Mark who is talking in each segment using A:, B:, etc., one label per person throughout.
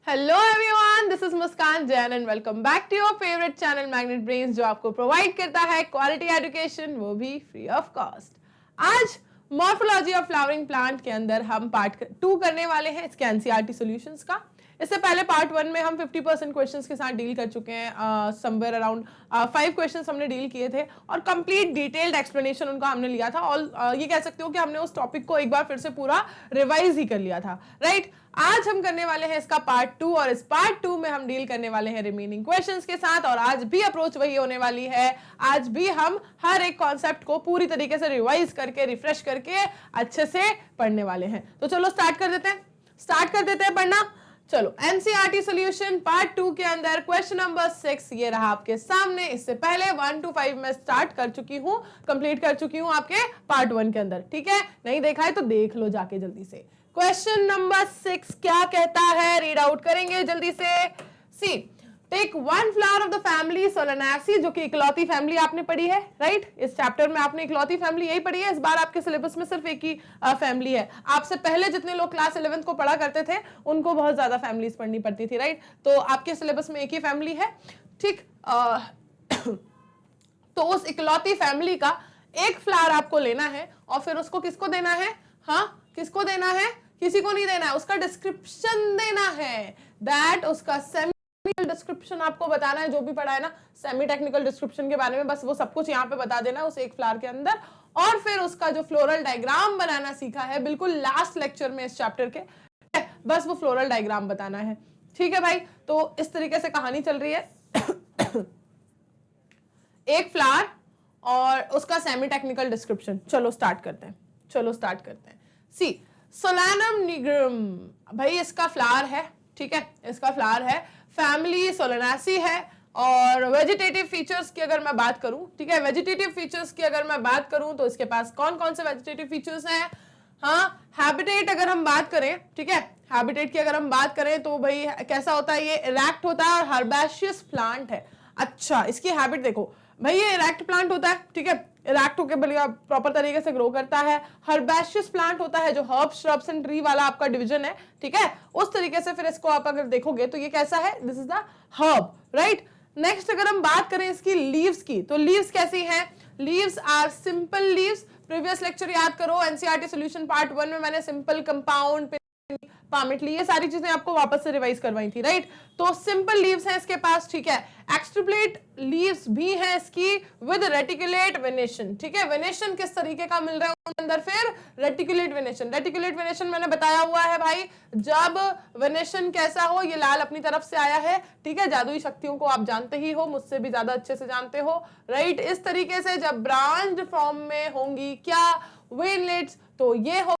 A: Hello everyone, this is Muskan Jain and welcome back to your favourite channel Magnet Brains, जो आपको provide करता है quality education, वो भी फ्री ऑफ कॉस्ट। आज मॉर्फोलॉजी ऑफ फ्लावरिंग प्लांट के अंदर हम पार्ट 2 करने वाले हैं इसके एनसीईआरटी सॉल्यूशंस का। इससे पहले पार्ट 1 में हम 50% क्वेश्चंस के साथ डील कर चुके हैं। समवेयर अराउंड 5 क्वेश्चंस हमने डील किए थे और कंप्लीट डिटेल्ड एक्सप्लेनेशन उनका हमने लिया था। और ये कह सकते हो कि हमने उस टॉपिक को एक बार फिर से पूरा रिवाइज ही कर लिया था, राइट। आज हम करने वाले हैं इसका पार्ट 2 और इस पार्ट 2 में हम डील करने वाले हैं रिमेनिंग क्वेश्चंस के साथ। और आज भी अप्रोच वही होने वाली है, आज भी हम हर एक कॉन्सेप्ट को पूरी तरीके से रिवाइज करके रिफ्रेश करके अच्छे से पढ़ने वाले हैं। तो चलो स्टार्ट कर देते हैं पढ़ना। चलो, एनसीईआरटी सॉल्यूशन पार्ट 2 के अंदर क्वेश्चन नंबर 6 ये रहा आपके सामने। इससे पहले 1 to 5 में स्टार्ट कर चुकी हूं, कंप्लीट कर चुकी हूं आपके पार्ट 1 के अंदर, ठीक है। नहीं देखा है तो देख लो जाके जल्दी से। क्वेश्चन नंबर 6 क्या कहता है, रीड आउट करेंगे जल्दी से। See, take one flower of the family Solanaceae, जो कि इकलौती फैमिली आपने पढ़ी है, राइट। इस चैप्टर में आपने इकलौती फैमिली यही पढ़ी है। इस बार आपके सिलेबस में सिर्फ एक ही फैमिली है। आपसे पहले जितने लोग क्लास 11th को पढ़ा करते थे उनको बहुत ज्यादा फैमिलीज पढ़नी पड़ती थी, राइट। तो आपके सिलेबस में एक ही फैमिली है, ठीक। तो उस इकलौती फैमिली का एक फ्लावर आपको लेना है और फिर उसको किसको देना है? हाँ, किसको देना है? किसी को नहीं देना है, उसका डिस्क्रिप्शन देना है। दैट उसका सेमी डिस्क्रिप्शन आपको बताना है, जो भी पढ़ा है ना सेमी टेक्निकल डिस्क्रिप्शन के बारे में, बस वो सब कुछ यहाँ पे बता देना है उस एक फ्लावर के अंदर। और फिर उसका जो फ्लोरल डायग्राम बनाना सीखा है बिल्कुल लास्ट लेक्चर में इस चैप्टर के, बस वो फ्लोरल डायग्राम बताना है, ठीक है भाई। तो इस तरीके से कहानी चल रही है। एक फ्लावर और उसका सेमी टेक्निकल डिस्क्रिप्शन। चलो स्टार्ट करते हैं। सी, सोलानम निग्रम, भाई इसका फ्लावर है, ठीक है, इसका फ्लावर है, फैमिली सोलेनासी है। और वेजिटेटिव फीचर्स की अगर मैं बात करूं, ठीक है, वेजिटेटिव फीचर्स की अगर मैं बात करूं तो इसके पास कौन कौन से वेजिटेटिव फीचर्स हैं? हाँ, हैबिटेट अगर हम बात करें, ठीक है, हैबिटेट की अगर हम बात करें तो भाई कैसा होता है, ये इरेक्ट होता है और हर्बेशियस प्लांट है। अच्छा, इसकी हैबिट देखो भाई, ये इरेक्ट प्लांट होता है, ठीक है, इरेक्ट होकर बढ़िया प्रॉपर तरीके से ग्रो करता है। हर्बेशियस प्लांट होता है, जो हर्ब श्रब्स एंड ट्री वाला आपका डिवीजन है, ठीक है, उस तरीके से फिर इसको आप अगर देखोगे तो ये कैसा है, this is the herb, right. Next अगर हम बात करें इसकी लीव्स की, तो लीव्स कैसी हैं? Leaves are simple leaves. Previous lecture याद करो, एनसीईआरटी सॉल्यूशन पार्ट 1 में मैंने सिंपल, कंपाउंड, पामिटली, ये सारी चीजें आपको वापस से रिवाइज करवाई थी, राइट। तो सिंपल लीव्स हैं इसके पास, ठीक है। एक्स्ट्रिप्लेट लीव्स भी हैं इसकी विद रेटिकुलेट वेनेशन, ठीक है। वेनेशन किस तरीके का मिल रहा है उनके अंदर? फिर रेटिकुलेट वेनेशन। रेटिकुलेट वेनेशन मैंने बताया हुआ है भाई, जब वेनेशन कैसा हो, ये लाल अपनी तरफ से आया है, ठीक है, जादुई शक्तियों को आप जानते ही हो, मुझसे भी ज्यादा अच्छे से जानते हो, राइट। इस तरीके से जब ब्रांच्ड फॉर्म में होंगी क्या वेनलेट्स, तो ये हो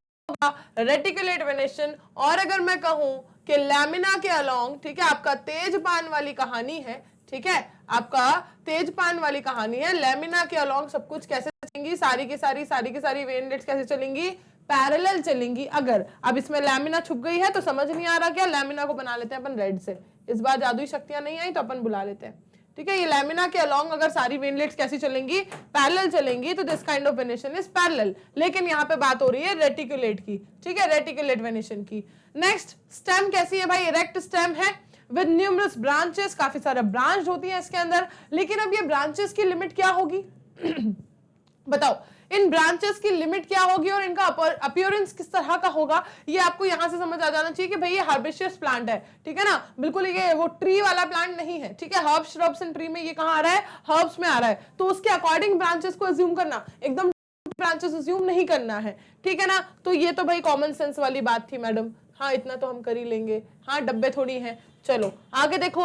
A: रेटिकुलेट वेनेशन। और अगर मैं कहूं कि लैमिना के अलोंग, ठीक है, आपका तेजपान वाली कहानी है, ठीक है, आपका तेजपान वाली कहानी है, लैमिना के अलोंग सब कुछ कैसे चलेंगी, सारी की सारी वेनलेट्स कैसे चलेंगी? पैरेलल चलेंगी। अगर अब इसमें लैमिना छुप गई है तो समझ नहीं आ रहा क्या, लैमिना को बना लेते हैं अपन रेड से। इस बार जादुई शक्तियां नहीं आई तो अपन बुला लेते हैं, ठीक है। ये लैमिना के अलोंग अगर सारी वेनलेट्स कैसी चलेंगी? पैरेलल चलेंगी, तो this kind of venation is parallel. लेकिन यहाँ पे बात हो रही है रेटिकुलेट की, ठीक है, रेटिकुलेट वेनेशन की। नेक्स्ट, स्टेम कैसी है भाई? इरेक्ट स्टेम है विद न्यूमरस ब्रांचेस, काफी सारे ब्रांच होती है इसके अंदर। लेकिन अब ये ब्रांचेस की लिमिट क्या होगी? बताओ, इन ब्रांचेस की लिमिट क्या होगी और इनका अपीयरेंस किस तरह का होगा? ये आपको यहां से समझ आ जाना चाहिए कि भाई ये हर्बेशियस प्लांट है, ठीक है ना, बिल्कुल ये वो ट्री वाला प्लांट नहीं है, ठीक है। हर्ब श्रब्स एंड ट्री में ये कहां आ रहा है? हर्ब्स में आ रहा है। तो उसके अकॉर्डिंग ब्रांचेस को अज्यूम करना, एकदम ब्रांचेस अज्यूम नहीं करना है, ठीक है ना। तो ये तो भाई कॉमन सेंस वाली बात थी मैडम, हाँ इतना तो हम कर ही लेंगे, हाँ डब्बे थोड़ी है। चलो आगे देखो,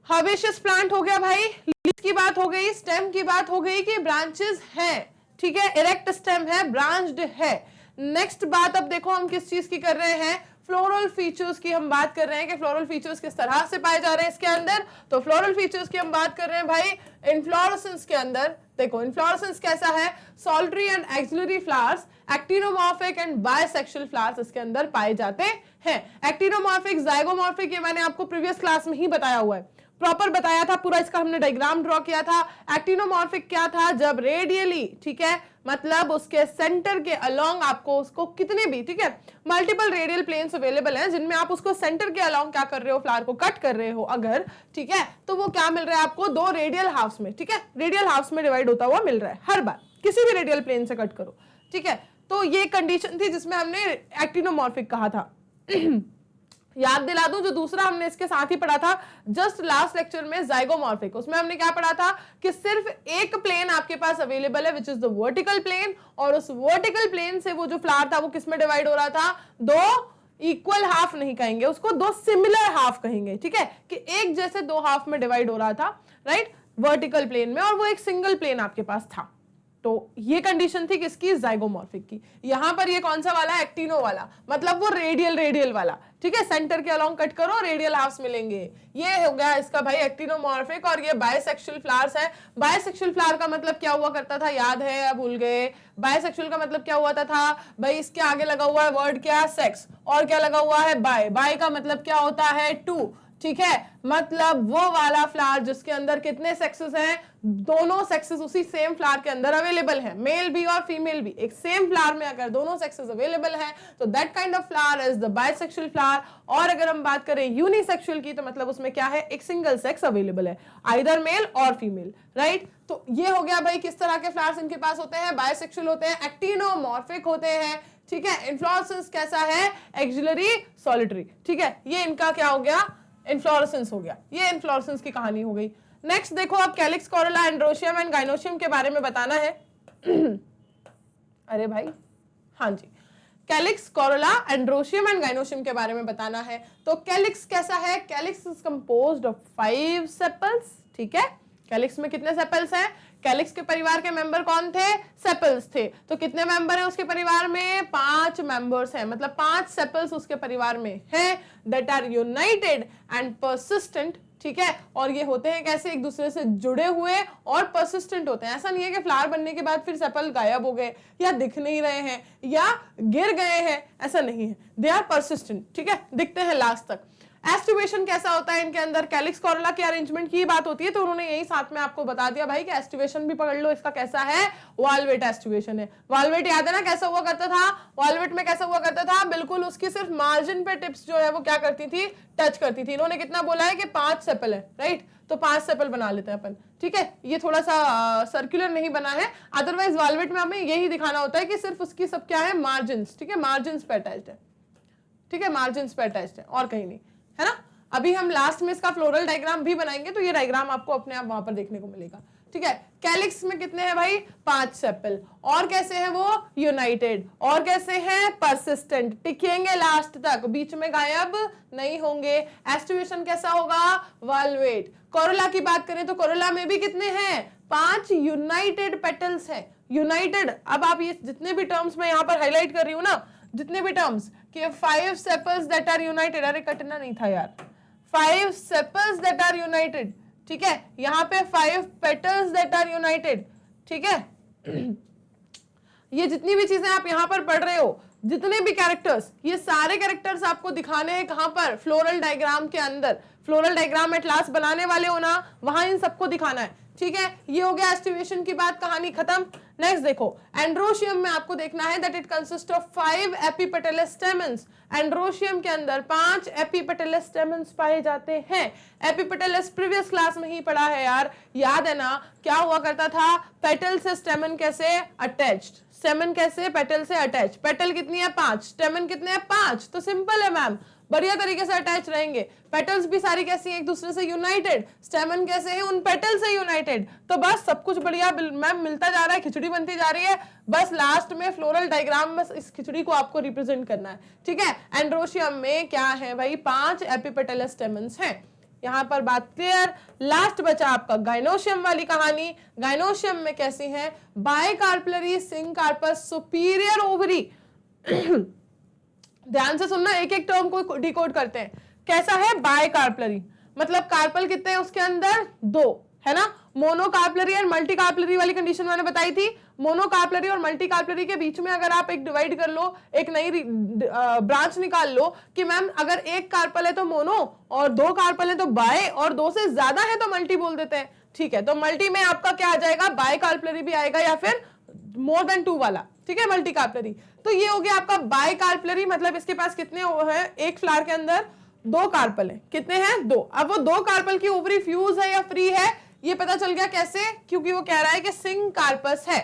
A: हर्बेशियस प्लांट हो गया भाई, लीफ की बात हो गई, स्टेम की बात हो गई कि ब्रांचेस हैं, ठीक है, इरेक्ट स्टेम है, ब्रांच्ड है। नेक्स्ट बात अब देखो हम किस चीज की कर रहे हैं? फ्लोरल फीचर्स की हम बात कर रहे हैं कि फ्लोरल फीचर्स किस तरह से पाए जा रहे हैं इसके अंदर। तो फ्लोरल फीचर्स की हम बात कर रहे हैं भाई, इनफ्लोरेसेंस के अंदर देखो, इनफ्लोरेसेंस कैसा है? Solitary and axillary flowers, actinomorphic and bisexual flowers इसके अंदर पाए जाते हैं। एक्टिनोमॉर्फिक, जाइगोमॉर्फिक, ये मैंने आपको प्रीवियस क्लास में ही बताया हुआ है। प्रॉपर बताया था पूरा, इसका हमने डायग्राम ड्रॉ किया था। एक्टिनोमॉर्फिक क्या था, जब रेडियली, ठीक है, मतलब उसके सेंटर के अलोंग आपको उसको कितने भी, ठीक है, मल्टीपल रेडियल प्लेन्स अवेलेबल हैं जिनमें आप उसको सेंटर के अलोंग क्या कर रहे हो, फ्लावर को कट कर रहे हो अगर, ठीक है, तो वो क्या मिल रहा है आपको, 2 रेडियल हाफ्स में, ठीक है, रेडियल हाफ्स में डिवाइड होता हुआ मिल रहा है हर बार, किसी भी रेडियल प्लेन से कट करो, ठीक है। तो ये कंडीशन थी जिसमें हमने एक्टिनोमॉर्फिक कहा था। याद दिला दूं, जो दूसरा हमने इसके साथ ही पढ़ा था जस्ट लास्ट लेक्चर में, जाइगोमॉर्फिक, उसमें हमने क्या पढ़ा था कि सिर्फ एक प्लेन आपके पास अवेलेबल है which is the vertical plane, और उस वर्टिकल प्लेन से वो जो फ्लावर था वो किस में डिवाइड हो रहा था, 2 इक्वल हाफ नहीं कहेंगे उसको, 2 सिमिलर हाफ कहेंगे, ठीक है, कि एक जैसे 2 हाफ में डिवाइड हो रहा था, राइट, वर्टिकल प्लेन में, और वो एक सिंगल प्लेन आपके पास था। तो ये कंडीशन थी किसकी, जाइगोमॉर्फिक की। यहां पर ये कौन सा वाला, एक्टिनो वाला, मतलब वो रेडियल वाला, ठीक है, सेंटर के अलोंग कट करो, रेडियल हाफ्स मिलेंगे। ये हो गया इसका भाई एक्टिनोमॉर्फिक। और ये बायसेक्सुअल फ्लावर्स है। बायसेक्सुअल फ्लावर का मतलब क्या हुआ करता था, याद है या भूल गए? बायसेक्सुअल का मतलब क्या हुआ था भाई, इसके आगे लगा हुआ है वर्ड क्या, सेक्स, और क्या लगा हुआ है, बाय। बाय का मतलब क्या होता है, 2, ठीक है, मतलब वो वाला फ्लावर जिसके अंदर कितने सेक्सेस हैं, दोनों सेक्सेस उसी सेम फ्लावर के अंदर अवेलेबल है, मेल भी और फीमेल भी, एक सेम फ्लावर में अगर दोनों सेक्सेस अवेलेबल हैं तो that kind of flower is the bisexual flower. और अगर हम बात करें यूनिसेक्सुअल की, तो मतलब उसमें क्या है, एक सिंगल सेक्स अवेलेबल है, आइदर मेल और फीमेल, राइट। तो ये हो गया भाई किस तरह के फ्लावर्स इनके पास होते हैं, बायसेक्सुअल होते हैं, एक्टिनोमॉर्फिक होते हैं, ठीक है। इन्फ्लोरेसेंस कैसा है, एक्सिलरी सॉलिटरी, ठीक है, ये इनका क्या हो गया, इन्फ्लोरेसेंस हो गया। ये इन्फ्लोरेसेंस की कहानी हो गई। नेक्स्ट देखो, अब calyx, corolla, androecium and gynoecium के बारे में बताना है। अरे भाई, हाँ जी, calyx, corolla, androecium and gynoecium के बारे में बताना है। तो कैलिक्स कैसा है, calyx is composed of 5 sepals, ठीक है। कैलिक्स में कितने सेपल्स हैं, कैलिक्स के परिवार के मेंबर कौन थे, सेपल्स थे। तो कितने मेंबर हैं उसके परिवार में, 5 मेंबर्स हैं, मतलब 5 सेपल्स उसके परिवार में हैं, that are united and persistent, ठीक है। और ये होते हैं कैसे, एक दूसरे से जुड़े हुए और परसिस्टेंट होते हैं। ऐसा नहीं है कि फ्लावर बनने के बाद फिर सेपल गायब हो गए या दिख नहीं रहे हैं या गिर गए हैं, ऐसा नहीं है, दे आर परसिस्टेंट, ठीक है, दिखते हैं लास्ट तक। एस्टिवेशन कैसा होता है इनके अंदर, कैलिक्स, कोरोला के अरेंजमेंट की बात होती है तो उन्होंने यही साथ में आपको बता दिया भाई कि एस्टिवेशन भी पकड़ लो, इसका कैसा है, वाल्वेट एस्टिवेशन है। वाल्वेट याद है ना कैसा हुआ करता था, वाल्वेट में कैसा हुआ करता था, बिल्कुल उसकी सिर्फ मार्जिन पे टिप्स जो है वो क्या करती थी, टच करती थी। इन्होंने कितना बोला है कि 5 सेपल है, राइट, तो 5 सेपल बना लेते हैं अपन, ठीक है। ये थोड़ा सा सर्कुलर नहीं बना है, अदरवाइज वाल्वेट में हमें यही दिखाना होता है कि सिर्फ उसकी सब क्या है, मार्जिन, ठीक है, मार्जिन पे अटैच्ड है, ठीक है, मार्जिन पे अटैच्ड है और कहीं नहीं, है ना। अभी हम लास्ट में इसका फ्लोरल डायग्राम भी बनाएंगे तो ये डायग्राम आपको अपने आप वहां पर देखने को मिलेगा, ठीक है। कैलिक्स में कितने हैं भाई, 5 सेपल, और कैसे हैं वो, यूनाइटेड, और कैसे हैं, परसिस्टेंट, टिकेंगे लास्ट तक, बीच में गायब नहीं होंगे। एस्टिवेशन कैसा होगा, वाल्वेट। कोरोला की बात करें तो कोरोला में भी कितने हैं, 5 यूनाइटेड पेटल्स हैं, यूनाइटेड। अब आप ये जितने भी टर्म्स मैं यहाँ पर हाईलाइट कर रही हूँ ना, जितने भी टर्म्स कि 5 सेपल्स दैट आर यूनाइटेड, अरे कटना नहीं था यार, 5 सेपल्स दैट आर यूनाइटेड, ठीक है, यहाँ पे 5 पेटल्स दैट आर यूनाइटेड, ठीक है। ये जितनी भी चीजें आप यहाँ पर पढ़ रहे हो, जितने भी कैरेक्टर्स, ये सारे कैरेक्टर्स आपको दिखाने हैं कहां पर, फ्लोरल डायग्राम के अंदर। फ्लोरल डायग्राम एट लास्ट बनाने वाले हो ना, वहां इन सबको दिखाना है, ठीक है। ये हो गया एस्टिवेशन की बात, कहानी खत्म। नेक्स्ट देखो, एंड्रोशियम में आपको देखना है that it consist of 5 epipetalous stamens. Androecium के अंदर 5 एपिपेटलस स्टेमन्स पाए जाते हैं। एपिपेटलस प्रीवियस क्लास में ही पढ़ा है यार, याद है ना, क्या हुआ करता था, पेटल से स्टेमन कैसे अटैच्ड, स्टेमन कैसे पेटल से अटैच, पेटल कितनी है 5, स्टेमन कितने हैं 5, तो सिंपल है मैम, बढ़िया तरीके से अटैच रहेंगे। पेटल्स भी सारी कैसी हैं, एक दूसरे से यूनाइटेड, स्टेमन कैसे है, उन पेटल से यूनाइटेड। तो बस सब कुछ बढ़िया मैम मिलता जा रहा है, खिचड़ी बनती जा रही है, बस लास्ट में फ्लोरल डायग्राम में इस खिचड़ी को आपको रिप्रेजेंट करना है, ठीक है। एंड्रोशियम में क्या है भाई, 5 एपिपेटलस स्टेमन्स हैं। यहां पर बात क्लियर। लास्ट बचा आपका गाइनोशियम वाली कहानी। गाइनोशियम में कैसी है, बायकार्पलरी सिंकार्पस सुपीरियर ओवरी। ध्यान से सुनना, एक एक टर्म को डिकोड करते हैं। कैसा है, बायकार्पलरी, मतलब कार्पल कितने हैं उसके अंदर, 2, है ना। मोनोकार्पलरी और मल्टीकार्पलरी वाली कंडीशन मैंने बताई थी। मोनोकार्पलरी और मल्टीकार्पलरी के बीच में अगर आप एक डिवाइड कर लो, एक नई ब्रांच निकाल लो कि मैम अगर एक कार्पल है तो मोनो और दो कार्पल है तो बाय और दो से ज्यादा है तो मल्टी बोल देते हैं। ठीक है, तो मल्टी में आपका क्या आ जाएगा, बाय कार्पलरी भी आएगा या फिर मोर देन 2 वाला। ठीक है, मल्टी कार्पलरी। तो ये हो गया आपका बाय कार्पलरी, मतलब इसके पास कितने है, एक फ्लावर के अंदर 2 कार्पल है। कितने हैं, 2। अब वो 2 कार्पल की ओवरी फ्यूज है या फ्री है, ये पता चल गया कैसे, क्योंकि वो कह रहा है कि सिंग कार्पस है।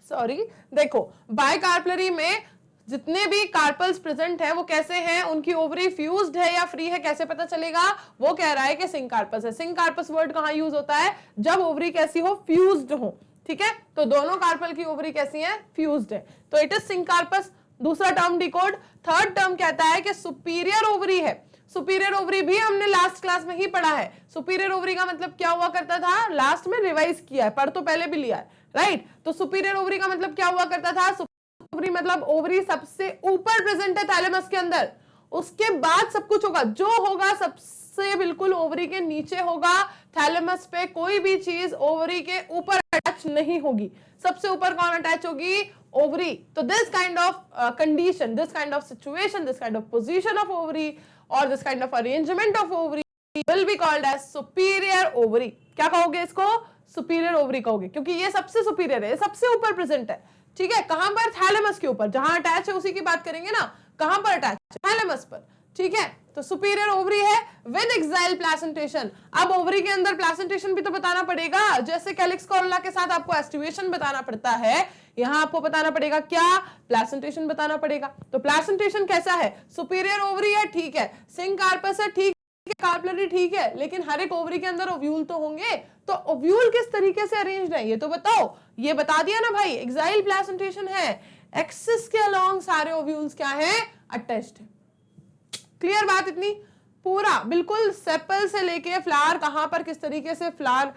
A: सॉरी, देखो बाय कार्पलरी में जितने भी कार्पल्स प्रेजेंट हैं वो कैसे हैं, उनकी ओवरी फ्यूज्ड है या फ्री है, कैसे पता चलेगा, वो कह रहा है कि सिंग कार्पस है। सिंग कार्पस वर्ड कहां यूज होता है, जब ओवरी कैसी हो, फ्यूज्ड हो। ठीक है, तो दोनों कार्पल की ओवरी कैसी है, फ्यूज्ड है, तो इट इज सिंग कार्पस। दूसरा टर्म डिकोड। थर्ड टर्म कहता है कि सुपीरियर ओवरी है। सुपीरियर ओवरी भी हमने लास्ट क्लास में ही पढ़ा है। सुपीरियर ओवरी का मतलब क्या हुआ करता था, लास्ट में रिवाइज किया है, पढ़ तो पहले भी लिया है, राइट। तो सुपीरियर ओवरी का मतलब क्या हुआ करता था, ओवरी मतलब ओवरी सबसे ऊपर प्रेजेंट है थैलेमस के अंदर, उसके बाद सब कुछ होगा, जो होगा सबसे बिल्कुल ओवरी के नीचे होगा। थैलेमस पे कोई भी चीज ओवरी के ऊपर अटैच नहीं होगी। सबसे ऊपर कौन अटैच होगी, ओवरी। तो this kind of condition, this kind of situation, this kind of position of ovary और this kind of arrangement of ovary will be called as superior ovary। क्या कहोगे इसको, सुपीरियर ओवरी कहोगे, क्योंकि ये सबसे सुपीरियर है, सबसे ऊपर प्रेजेंट है। ठीक है, कहां पर, थैलेमस के ऊपर, जहां अटैच है उसी की बात करेंगे ना, कहां पर अटैच है, थैलेमस पर। ठीक है, तो सुपीरियर ओवरी है विद एक्साइल प्लेसेंटेशन। अब ओवरी के अंदर प्लेसेंटेशन भी तो बताना पड़ेगा, जैसे कैलिक्स कोरोला के साथ आपको एस्टिवेशन बताना पड़ता है, यहां आपको बताना पड़ेगा क्या, प्लेसेंटेशन बताना पड़ेगा। तो प्लेसेंटेशन कैसा है, सुपीरियर ओवरी है, ठीक है, सिंग कार्पस है, ठीक है, कार्पलरी ठीक है, लेकिन हर एक ओवरी के अंदर ओव्यूल तो होंगे, तो ओव्यूल किस तरीके से अरेंज्ड है ये तो बताओ। ये बता दिया ना भाई, एक्साइल प्लेसेंटेशन है, एक्सिस के अलोंग सारे ओव्यूल्स क्या है, अटैच्ड है। क्लियर बात इतनी, पूरा बिल्कुल सेपल से लेके फ्लावर कहां पर किस तरीके से फ्लावर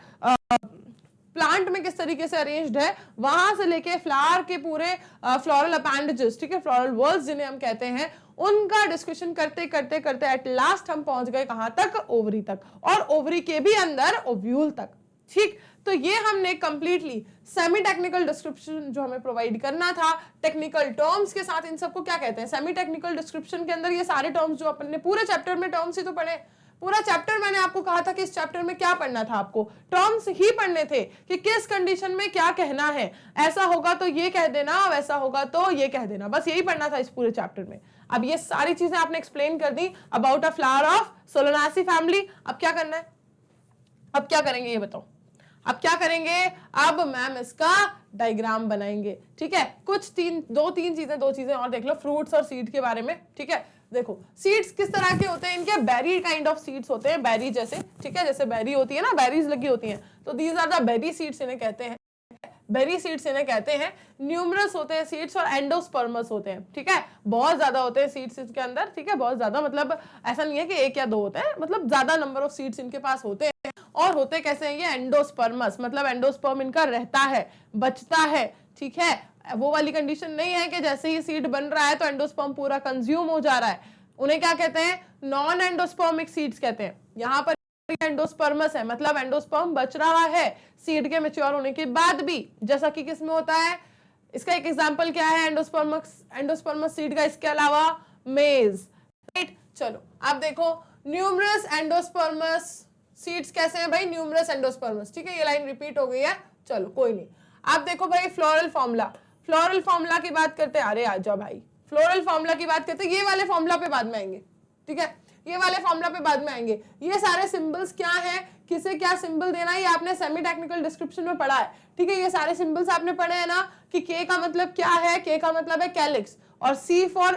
A: प्लांट में किस तरीके से अरेंज्ड है, वहां से लेके फ्लावर के पूरे फ्लोरल अपेंडेजेस, ठीक है, फ्लोरल वर्ड्स जिन्हें हम कहते हैं, उनका डिस्कशन करते करते करते एट लास्ट हम पहुंच गए कहां तक, ओवरी तक, और ओवरी के भी अंदर ओव्यूल तक। ठीक, तो ये हमने कंप्लीटली सेमी टेक्निकल डिस्क्रिप्शन जो हमें प्रोवाइड करना था, टेक्निकल टर्म्स के साथ, इन सबको क्या कहते हैं, सेमी टेक्निकल डिस्क्रिप्शन के अंदर ये सारे टर्म्स जो अपन ने पूरे चैप्टर में टर्म्स ही तो पढ़े। पूरा चैप्टर मैंने आपको कहा था कि इस चैप्टर में क्या पढ़ना था, आपको टर्म्स ही पढ़ने थे कि किस कंडीशन में क्या कहना है, ऐसा होगा तो ये कह देना, वैसा होगा तो ये कह देना, बस यही पढ़ना था इस पूरे चैप्टर में। अब ये सारी चीजें आपने एक्सप्लेन कर दी about a flower of Solanaceae family. अब क्या करना है, अब क्या करेंगे ये बताओ, अब क्या करेंगे, अब मैम इसका डायग्राम बनाएंगे। ठीक है, कुछ दो तीन चीजें और देख लो फ्रूट्स और सीड के बारे में। ठीक है, देखो सीड्स किस तरह के होते हैं, इनके बेरी काइंड ऑफ सीड्स होते हैं, बेरी जैसे, ठीक है, जैसे बेरी होती है ना, बेरीज लगी होती हैं, तो these are the berry seeds इन्हें कहते हैं, बेरी सीड्स इन्हें कहते हैं। न्यूमरस होते हैं सीड्स और एंडोस्पर्मस होते हैं। ठीक है, बहुत ज्यादा होते हैं सीड्स इसके अंदर। ठीक है, बहुत ज्यादा, मतलब ऐसा नहीं है कि एक या दो होते हैं, मतलब ज्यादा नंबर ऑफ सीड्स इनके पास होते हैं। और होते कैसे हैं ये, एंडोस्पर्मस, मतलब एंडोस्पर्म इनका रहता है, बचता है। ठीक है, वो वाली कंडीशन नहीं है कि जैसे ही सीड बन रहा है तो एंडोस्पर्म पूरा कंज्यूम हो जा रहा है। उन्हें क्या कहते हैं, नॉन एंडोस्पर्मिक सीड्स कहते हैं। यहाँ पर एंडोस्पर्मस है, मतलब एंडोस्पर्म बच रहा है सीड के मैच्योर होने के बाद भी, जैसा कि किसमें होता है। इसका एक एग्जांपल क्या है एंडोस्पर्मस सीड का, इसके अलावा मेज, राइट। चलो आप देखो न्यूमरस एंडोस्पर्मस सीड्स कैसे हैं भाई, न्यूमरस एंडोस्पर्मस। ठीक है, ये लाइन रिपीट हो गई है, चलो कोई नहीं। आप देखो भाई फ्लोरल फॉर्मूला, फ्लोरल फॉर्मूला की बात करते हैं, अरे आ जाओ भाई, फ्लोरल फॉर्मूला की बात करते हैं, ये वाले फॉर्मूला पे बाद में आएंगे। ठीक है, ये वाले फॉर्मूला पे बाद में आएंगे। ये सारे सिंबल्स क्या हैं, किसे क्या सिंबल देना है, ये आपने सेमी टेक्निकल डिस्क्रिप्शन में पढ़ा है। ठीक है, ये सारे सिंबल्स आपने पढ़े हैं ना, कि के का मतलब क्या है, के का मतलब है कैलिक्स, और सी फॉर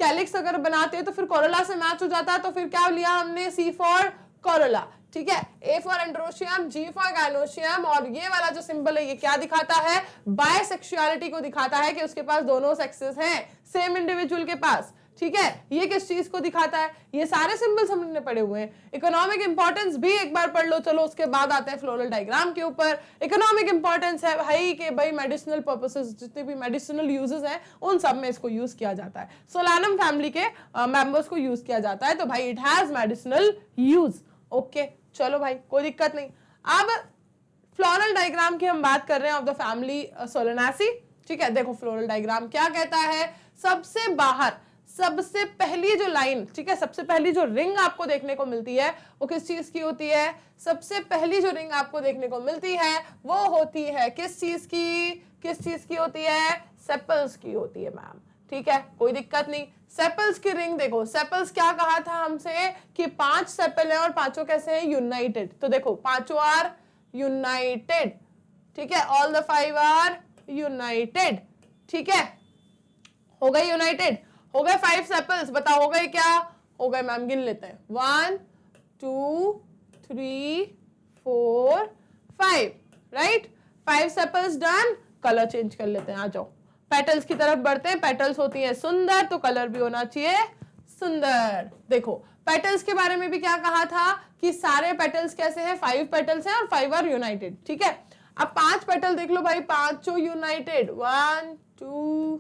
A: कैलिक्स अगर बनाते हैं तो फिर कोरोला से मैच हो जाता है, तो फिर क्या लिया हमने, सी फॉर कोरोला। ठीक है, A for androecium, G for gynoecium, और ये वाला जो सिंबल है ये क्या दिखाता है, बायसेक्सुअलिटी को दिखाता है कि उसके पास दोनों सेक्सेस हैं सेम इंडिविजुअल के पास। ठीक है, ये किस चीज को दिखाता है, ये सारे सिंबल्स हमने पढ़े हुए हैं। इकोनॉमिक इंपॉर्टेंस भी एक बार पढ़ लो, चलो उसके बाद आते हैं फ्लोरल डायग्राम के ऊपर। इकोनॉमिक इंपॉर्टेंस है भाई कि भाई मेडिसिनल पर्पसेस, जितने भी मेडिसिनल यूजेस हैं उन सब में इसको यूज किया जाता है। सोलानम फैमिली के मेंबर्स को यूज किया जाता है, तो भाई it has medicinal use. Okay चलो भाई कोई दिक्कत नहीं। अब फ्लोरल डायग्राम की हम बात कर रहे हैं ऑफ द फैमिली सोलेनासी। ठीक है, देखो फ्लोरल डायग्राम क्या कहता है, सबसे बाहर सबसे पहली जो लाइन, ठीक है, सबसे पहली जो रिंग आपको देखने को मिलती है वो किस चीज की होती है, सबसे पहली जो रिंग आपको देखने को मिलती है वो होती है किस चीज की, किस चीज की होती है, सेपल्स की होती है मैम। ठीक है, कोई दिक्कत नहीं। सेपल्स की रिंग देखो, सेपल्स क्या कहा था हमसे कि 5 सेपल है और पांचों कैसे हैं, यूनाइटेड। तो देखो पांचों आर यूनाइटेड, ठीक है, ऑल द 5 आर यूनाइटेड। ठीक है, हो गए यूनाइटेड, हो गए 5 सेपल्स। बताओ हो गए क्या, हो गए मैम, गिन लेते हैं 1 2 3 4 5, right, 5 sepals done. Colour change कर लेते हैं, आ जाओ पेटल्स की तरफ बढ़ते हैं। पेटल्स होती है सुंदर, तो कलर भी होना चाहिए सुंदर। देखो पेटल्स के बारे में भी क्या कहा था कि सारे पेटल्स कैसे हैं, 5 पेटल्स हैं और 5 आर यूनाइटेड। ठीक है, अब 5 पेटल देख लो भाई, पांचों यूनाइटेड, 1 2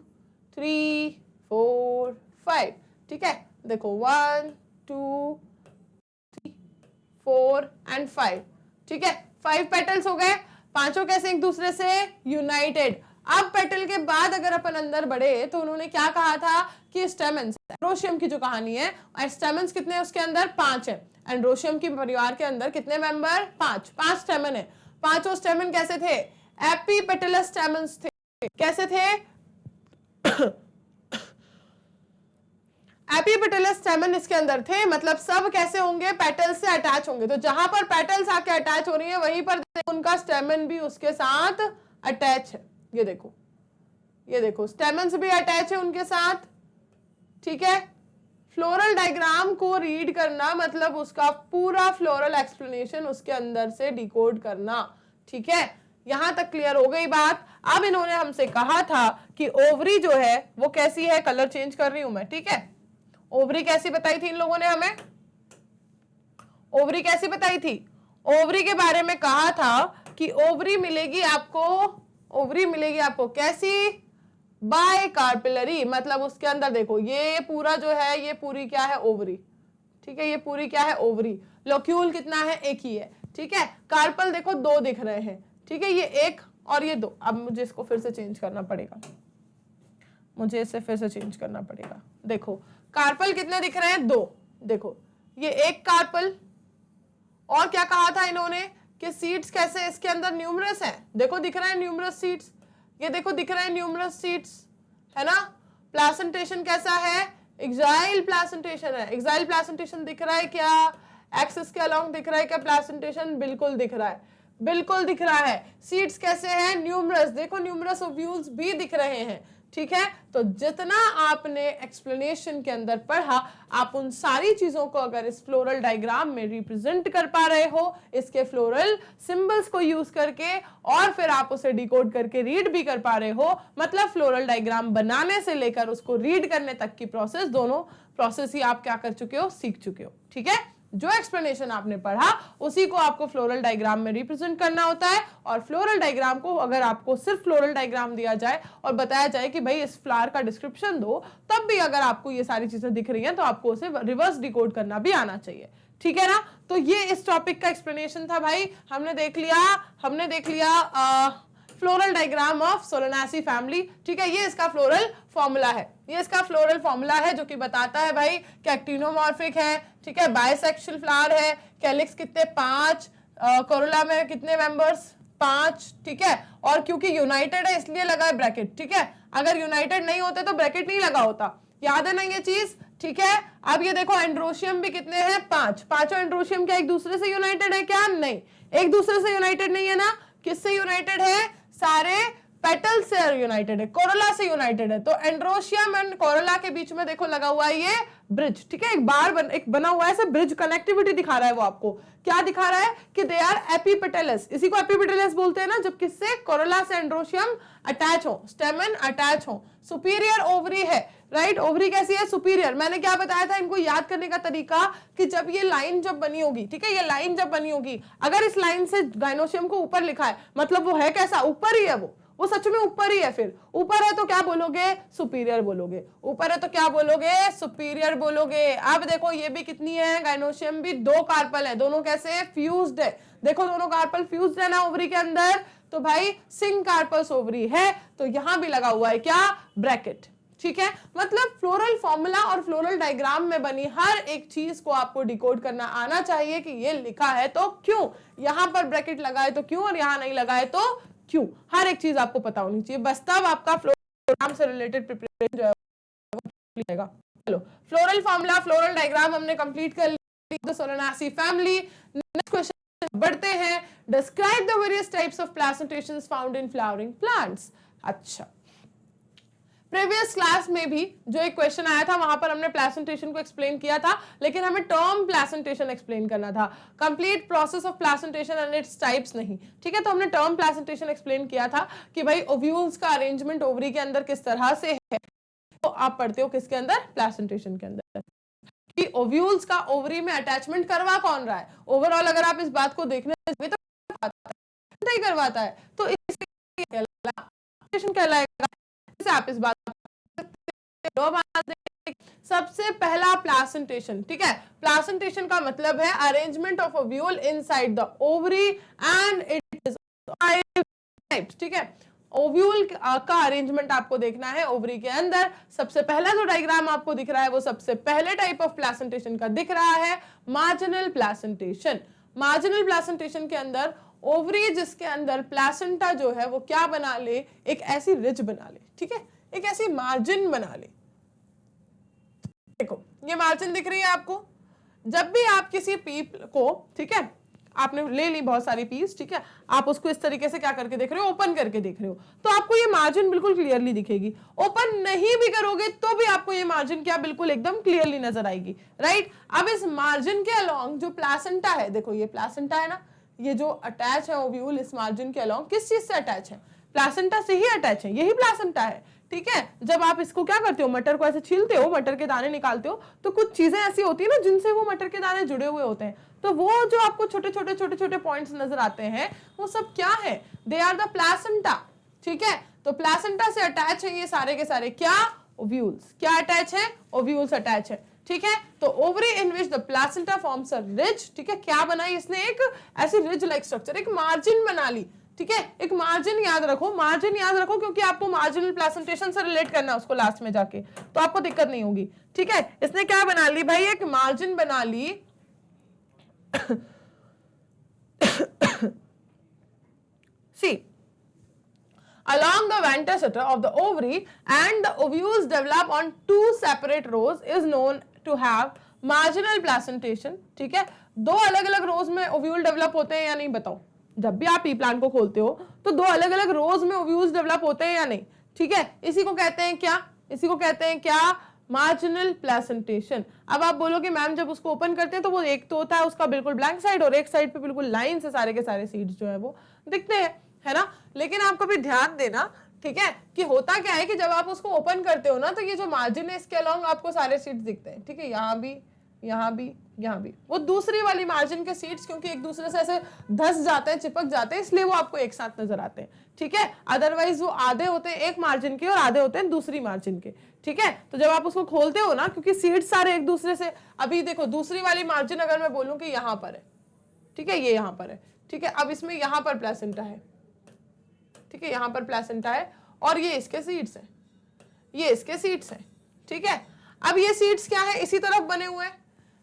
A: 3 4 5। ठीक है, देखो 1 2 3 4 एंड 5। ठीक है, 5 पेटल्स हो गए, पांचों कैसे एक दूसरे से यूनाइटेड। अब पेटल के बाद अगर अपन अंदर बढ़े तो उन्होंने क्या कहा था कि स्टेमन्स, एंड्रोशियम की जो कहानी है, स्टेमन्स कितने उसके अंदर 5 है। एंड्रोशियम की परिवार के अंदर कितने मेंबर, 5 स्टेमन है। पांचों स्टेमन कैसे थे, एपीपेटलस स्टेमन्स थे। कैसे थे, एपीपेटलस स्टेमन इसके अंदर थे, मतलब सब कैसे होंगे, पेटल्स से अटैच होंगे। तो जहां पर पेटल्स आके अटैच हो रही है वहीं पर उनका स्टेमन भी उसके साथ अटैच है। ये देखो, ये देखो स्टेमन्स भी अटैच है उनके साथ। ठीक है, फ्लोरल डायग्राम को रीड करना मतलब उसका पूरा फ्लोरल एक्सप्लेनेशन उसके अंदर से डिकोड करना। ठीक है, यहां तक क्लियर हो गई बात। अब इन्होंने हमसे कहा था कि ओवरी जो है वो कैसी है, कलर चेंज कर रही हूं मैं। ठीक है, ओवरी कैसी बताई थी इन लोगों ने हमें, ओवरी कैसी बताई थी, ओवरी के बारे में कहा था कि ओवरी मिलेगी आपको, ओवरी मिलेगी आपको कैसी, बाय कार्पिलरी। मतलब उसके अंदर देखो ये पूरा जो है ये पूरी क्या है, ओवरी। ठीक है, ये पूरी क्या है, ओवरी। लोक्यूल कितना है, एक ही है। ठीक है, कार्पल देखो 2 दिख रहे हैं। ठीक है, ये 1 और ये 2। अब मुझे इसको फिर से चेंज करना पड़ेगा, मुझे इसे फिर से चेंज करना पड़ेगा। देखो कार्पल कितने दिख रहे हैं, 2। देखो ये 1 कार्पल, और क्या कहा था इन्होंने कि सीड्स कैसे इसके अंदर न्यूमरस है। देखो दिख रहा है न्यूमरस सीड्स, ये देखो दिख रहा है न्यूमरस सीड्स, है ना। प्लासेंटेशन कैसा है, एक्साइल प्लासेंटेशन है। एक्साइल प्लासेंटेशन दिख रहा है क्या, एक्सिस के अलोंग दिख रहा है क्या प्लासेंटेशन, बिल्कुल दिख रहा है, बिल्कुल दिख रहा है। सीड्स कैसे हैं, न्यूमरस, देखो न्यूमरस ओव्यूल्स भी दिख रहे हैं। ठीक है, तो जितना आपने एक्सप्लेनेशन के अंदर पढ़ा, आप उन सारी चीजों को अगर इस फ्लोरल डायग्राम में रिप्रेजेंट कर पा रहे हो, इसके फ्लोरल सिंबल्स को यूज करके, और फिर आप उसे डिकोड करके रीड भी कर पा रहे हो, मतलब फ्लोरल डायग्राम बनाने से लेकर उसको रीड करने तक की प्रोसेस, दोनों प्रोसेस ही आप क्या कर चुके हो, सीख चुके हो। ठीक है, जो एक्सप्लेनेशन आपने पढ़ा उसी को आपको फ्लोरल डायग्राम में रिप्रेजेंट करना होता है। और फ्लोरल डायग्राम को अगर आपको सिर्फ फ्लोरल डायग्राम दिया जाए और बताया जाए कि भाई इस फ्लावर का डिस्क्रिप्शन दो, तब भी अगर आपको ये सारी चीजें दिख रही हैं तो आपको उसे रिवर्स डिकोड करना भी आना चाहिए। ठीक है ना, तो ये इस टॉपिक का एक्सप्लेनेशन था भाई। हमने देख लिया फ्लोरल डायग्राम ऑफ सोलेनासी फैमिली। ठीक है, ये इसका फ्लोरल फॉर्मूला है, ये इसका फ्लोरल फॉर्मूला है जो कि बताता है भाई कि एक्टिनोमॉर्फिक है। ठीक है, बाइसेक्शुअल फ्लावर है, कैलिक्स कितने 5, कोरोला में कितने मेंबर्स 5। ठीक है, और क्योंकि यूनाइटेड है इसलिए लगा है ब्रैकेट। ठीक है, अगर यूनाइटेड नहीं होते तो ब्रैकेट नहीं लगा होता, याद है ना ये चीज। ठीक है, अब ये देखो एंड्रोशियम भी कितने हैं 5, पांचों एंड्रोशियम क्या एक दूसरे से यूनाइटेड है क्या, नहीं, एक दूसरे से यूनाइटेड नहीं है ना। किससे यूनाइटेड है, सारे पेटल से यूनाइटेड है, कोरोला से यूनाइटेड है। तो एंड्रोशियम एंड कोरोला के बीच में देखो लगा हुआ है ये ब्रिज, ठीक है, एक बना हुआ है ऐसा ब्रिज, कनेक्टिविटी दिखा रहा है वो आपको। क्या दिखा रहा है कि दे आर एपिपेटलस, इसी को एपिपेटलस बोलते हैं ना, जब किससे, कोरोला से एंड्रोशियम अटैच हो, स्टेमन अटैच हो। सुपीरियर ओवरी है, राइट, ओवरी कैसी है, सुपीरियर। मैंने क्या बताया था इनको याद करने का तरीका, कि जब ये लाइन जब बनी होगी, ठीक है, ये लाइन जब बनी होगी, अगर इस लाइन से गाइनोशियम को ऊपर लिखा है, मतलब वो है कैसा, ऊपर ही है, वो सच में ऊपर ही है। फिर ऊपर है तो क्या बोलोगे, सुपीरियर बोलोगे, ऊपर है तो क्या बोलोगे, सुपीरियर बोलोगे। अब देखो ये भी कितनी है, गाइनोशियम भी 2 कार्पल है, दोनों कैसे है, फ्यूज्ड है। देखो दोनों कार्पल फ्यूज्ड है ना ओवरी के अंदर, तो भाई सिंक कार्पस ओवरी है, तो यहां भी लगा हुआ है क्या, ब्रैकेट, ठीक है। मतलब फ्लोरल फॉर्मूला और फ्लोरल डायग्राम में बनी हर एक चीज को आपको डिकोड करना आना चाहिए, कि ये लिखा है तो क्यों, यहां पर ब्रैकेट लगा है तो क्यों, और यहां नहीं लगा है तो क्यों, हर एक चीज आपको पता होनी चाहिए, बस तब आपका फ्लोरल से रिलेटेड प्रिपरेशन जो है वो कंप्लीट होगा। चलो फ्लोरल फॉर्मूला, फ्लोरल डायग्राम हमने कंप्लीट कर लिया, सोलानासी फैमिली। नेक्स्ट क्वेश्चन बढ़ते हैं, describe the various types of placentations found in flowering plants. अच्छा, प्रीवियस क्लास में भी जो एक क्वेश्चन आया था वहां पर हमने प्लासेंटेशन को एक्सप्लेन किया था, लेकिन हमें टर्म प्लासेंटेशन एक्सप्लेन करना था, complete process of placentation and its types नहीं, ठीक है। तो हमने टर्म प्लासेंटेशन एक्सप्लेन किया था कि भाई ओव्यूल्स का अरेंजमेंट ओवरी के अंदर किस तरह से है, तो आप पढ़ते हो किसके अंदर, प्लासेंटेशन के अंदर, कि ओव्यूल्स का ओवरी में अटैचमेंट करवा कौन रहा है। ओवरऑल अगर आप इस बात को देखने तो नहीं करवाता है, तो इससे कहलाएगा, आप इस बात सबसे पहला प्लासेंटेशन, ठीक है, प्लासेंटेशन का मतलब है arrangement of ovule inside the ovary and it is 5 types, ठीक है। ओव्यूल का अरेंजमेंट आपको देखना है ओवरी के अंदर। सबसे पहला जो डायग्राम आपको दिख रहा है वो सबसे पहले टाइप ऑफ प्लासेंटेशन का दिख रहा है, मार्जिनल प्लासेंटेशन। मार्जिनल प्लासेंटेशन के अंदर ओवरी जिसके अंदर प्लासेंटा जो है वो क्या बना ले, एक ऐसी रिज बना ले, ठीक है, एक ऐसी मार्जिन बना ले। देखो ये मार्जिन दिख रही है आपको, जब भी आप किसी पीप को, ठीक है, आपने ले ली बहुत सारी पीस, ठीक है, आप उसको इस तरीके से क्या करके देख रहे हो, ओपन करके देख रहे हो, तो आपको ये मार्जिन बिल्कुल क्लियरली दिखेगी। ओपन नहीं भी करोगे तो भी आपको ये मार्जिन क्या बिल्कुल एकदम क्लियरली नजर आएगी, राइट। अब इस मार्जिन के अलोंग जो प्लासेंटा है, देखो ये प्लासेंटा है ना, ये जो अटैच है ओव्यूल इस मार्जिन के अलोंग किस चीज से अटैच है, प्लासेंटा से ही अटैच है, यही प्लासेंटा है, ठीक है। जब आप इसको क्या करते हो, मटर को ऐसे छीलते हो, मटर के दाने निकालते हो, तो कुछ चीजें ऐसी होती है ना जिनसे वो मटर के दाने जुड़े हुए होते हैं, तो वो जो आपको छोटे छोटे पॉइंट्स नजर आते हैं वो सब क्या है, दे आर द प्लासेंटा, ठीक है। तो प्लासेंटा से अटैच है ये सारे के सारे क्या, ओव्यूल्स, क्या अटैच है, ओव्यूल्स अटैच है, ठीक है। तो ovary in which the placenta forms a ridge, ठीक है, क्या बनाई इसने, एक ऐसी रिज लाइक स्ट्रक्चर, एक मार्जिन बना ली, ठीक है, एक मार्जिन याद रखो, मार्जिन याद रखो, क्योंकि आपको मार्जिनल प्लासेंटेशन से रिलेट करना है उसको लास्ट में जाके, तो आपको दिक्कत नहीं होगी, ठीक है। इसने क्या बना ली भाई, एक मार्जिन बना ली see along the venter seta of the ovary and the ovules develop on 2 separate rows is known to have marginal placentation, ठीक है। 2 अलग अलग रोज में ओव्यूल डेवलप होते हैं या नहीं बताओ, जब भी आप ई प्लांट को खोलते हो तो 2 अलग अलग रोज में ओव्यूल्स डेवलप होते हैं या नहीं, ठीक है। इसी को कहते हैं क्या, इसी को कहते हैं क्या, मार्जिनल प्लेसेंटेशन। अब आप बोलोगे मैम जब उसको ओपन करते हैं तो वो एक तो होता है उसका बिल्कुल ब्लैंक साइड और एक साइड पे बिल्कुल लाइन से सारे के सारे सीड्स जो है वो दिखते हैं, है ना। लेकिन आप कभी ध्यान देना, ठीक है, कि होता क्या है कि जब आप उसको ओपन करते हो ना तो ये जो मार्जिन है इसके अलोंग आपको सारे सीड्स दिखते हैं, ठीक है, यहाँ भी, यहाँ भी, यहाँ भी। वो दूसरी वाली मार्जिन के सीड्स क्योंकि एक दूसरे से ऐसे धस जाते हैं, चिपक जाते हैं, इसलिए वो आपको एक साथ नजर आते हैं, ठीक है। अदरवाइज वो आधे होते हैं एक मार्जिन के और आधे होते हैं दूसरी मार्जिन के, ठीक है। तो जब आप उसको खोलते हो ना, क्योंकि सीड्स सारे एक दूसरे से, अभी देखो दूसरी वाली मार्जिन अगर मैं बोलूं कि यहाँ पर है, ठीक है, ये यहाँ पर है, ठीक है, अब इसमें यहाँ पर प्लेसेंटा है, ठीक है, यहाँ पर प्लेसेंटा है और ये इसके सीड्स हैं, ये इसके सीड्स हैं, ठीक है। अब ये सीड्स क्या है, इसी तरफ बने हुए हैं,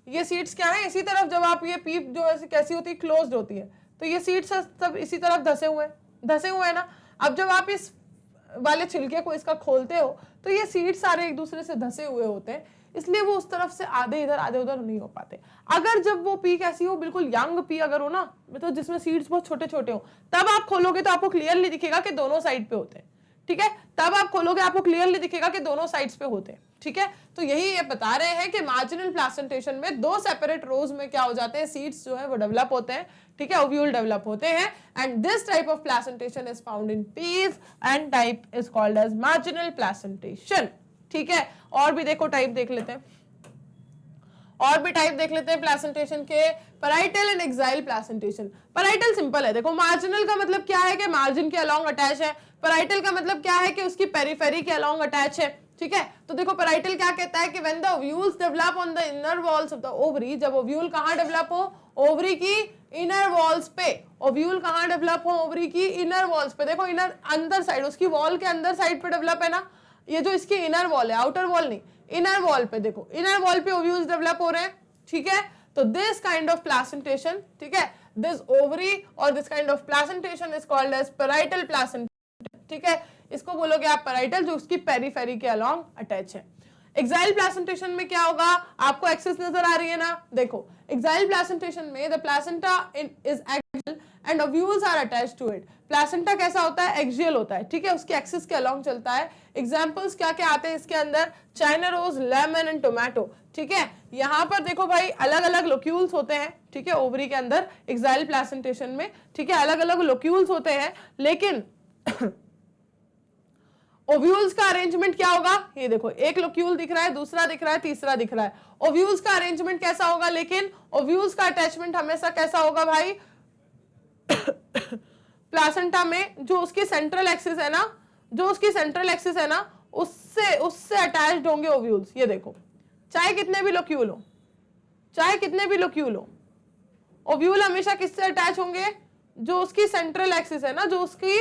A: ये सीड्स क्या है, इसी तरफ, जब आप ये पीप जो है कैसी होती है, क्लोज्ड होती है, तो ये सीड्स सब इसी तरफ धसे हुए हैं ना। अब जब आप इस वाले छिलके को इसका खोलते हो तो ये सीड्स सारे एक दूसरे से धसे हुए होते हैं, इसलिए वो उस तरफ से आधे इधर आधे उधर नहीं हो पाते। अगर जब वो पी कैसी हो, बिल्कुल यंग पी अगर हो ना, मतलब जिसमें सीड्स बहुत छोटे छोटे हो, तब आप खोलोगे तो आपको क्लियरली दिखेगा कि दोनों साइड पे होते हैं, ठीक है, तब आप खोलोगे आपको क्लियरली दिखेगा कि दोनों साइड्स पे होते हैं, ठीक है। तो यही ये बता रहे हैं कि मार्जिनल प्लासेंटेशन में दो सेपरेट रोज में क्या हो जाते हैं, सीड्स जो है वो डेवलप होते हैं, ठीक है, ओव्यूल डेवलप होते हैं, and this type of placentation is found in peas and type is called as marginal placentation, ठीक है। और भी देखो टाइप देख लेते हैं, और भी टाइप देख लेते हैं प्लासेंटेशन के, parietal and axile placentation. Parietal simple है, देखो मार्जिनल का मतलब क्या है कि मार्जिन के अलोंग अटैच है, पैराइटल का मतलब क्या है कि उसकी पेरिफेरी के अलोंग अटैच है, ठीक है। तो देखो पैराइटल क्या कहता है कि when the ovules develop on the inner walls of the ovary, जब ओव्यूल कहां डेवलप हो, ओवरी की इनर वॉल्स पे, ओव्यूल कहां डेवलप हो, ओवरी की इनर वॉल्स पे, देखो इनर अंदर साइड, उसकी वॉल के अंदर साइड पे डेवलप है ना, ये जो इसकी इनर वॉल है, आउटर वॉल नहीं, इनर वॉल पे, देखो इनर वॉल पे ओव्यूल्स डेवलप हो रहे हैं, ठीक है। तो दिस काइंड ऑफ प्लासेंटेशन, ठीक है, दिस ओवरी और this kind of placentation is called as parietal placentation, ठीक है। इसको बोलोगे आप पैराइटल, जो उसकी पेरिफेरी के अलोंग अटैच है। एक्साइल प्लासेंटेशन में क्या होगा, आपको एक्सिस नजर आ रही है ना, देखो एक्साइल प्लासेंटेशन में the placenta is axial and ovules are attached to it. Placenta कैसा होता है, एक्सियल होता है, ठीक है, उसके एक्सिस के अलोंग चलता है। एग्जांपल्स क्या क्या आते हैं इसके अंदर, China rose, lemon and tomato, ठीक है। यहां पर देखो भाई अलग अलग लोक्यूल्स होते हैं, ठीक है, ओवरी के अंदर एक्साइल प्लासेंटेशन में, ठीक है, अलग अलग लोक्यूल्स होते हैं, लेकिन ओव्यूल्स का अरेंजमेंट क्या होगा, ये देखो एक लोक्यूल दिख रहा है, दूसरा दिख रहा है, तीसरा दिख रहा है। ओव्यूल्स का अरेंजमेंट कैसा होगा, लेकिन ओव्यूल्स का अटैचमेंट हमेशा कैसा होगा भाई, प्लासेंटा में जो उसकी सेंट्रल एक्सिस है ना, जो उसकी सेंट्रल एक्सिस है ना, उससे अटैच्ड होंगे ओव्यूल्स। ये देखो चाहे कितने भी लोक्यूल हो, चाहे कितने भी लोक्यूल हो, ओव्यूल हमेशा किससे अटैच होंगे, जो उसकी सेंट्रल एक्सिस है ना, जो उसकी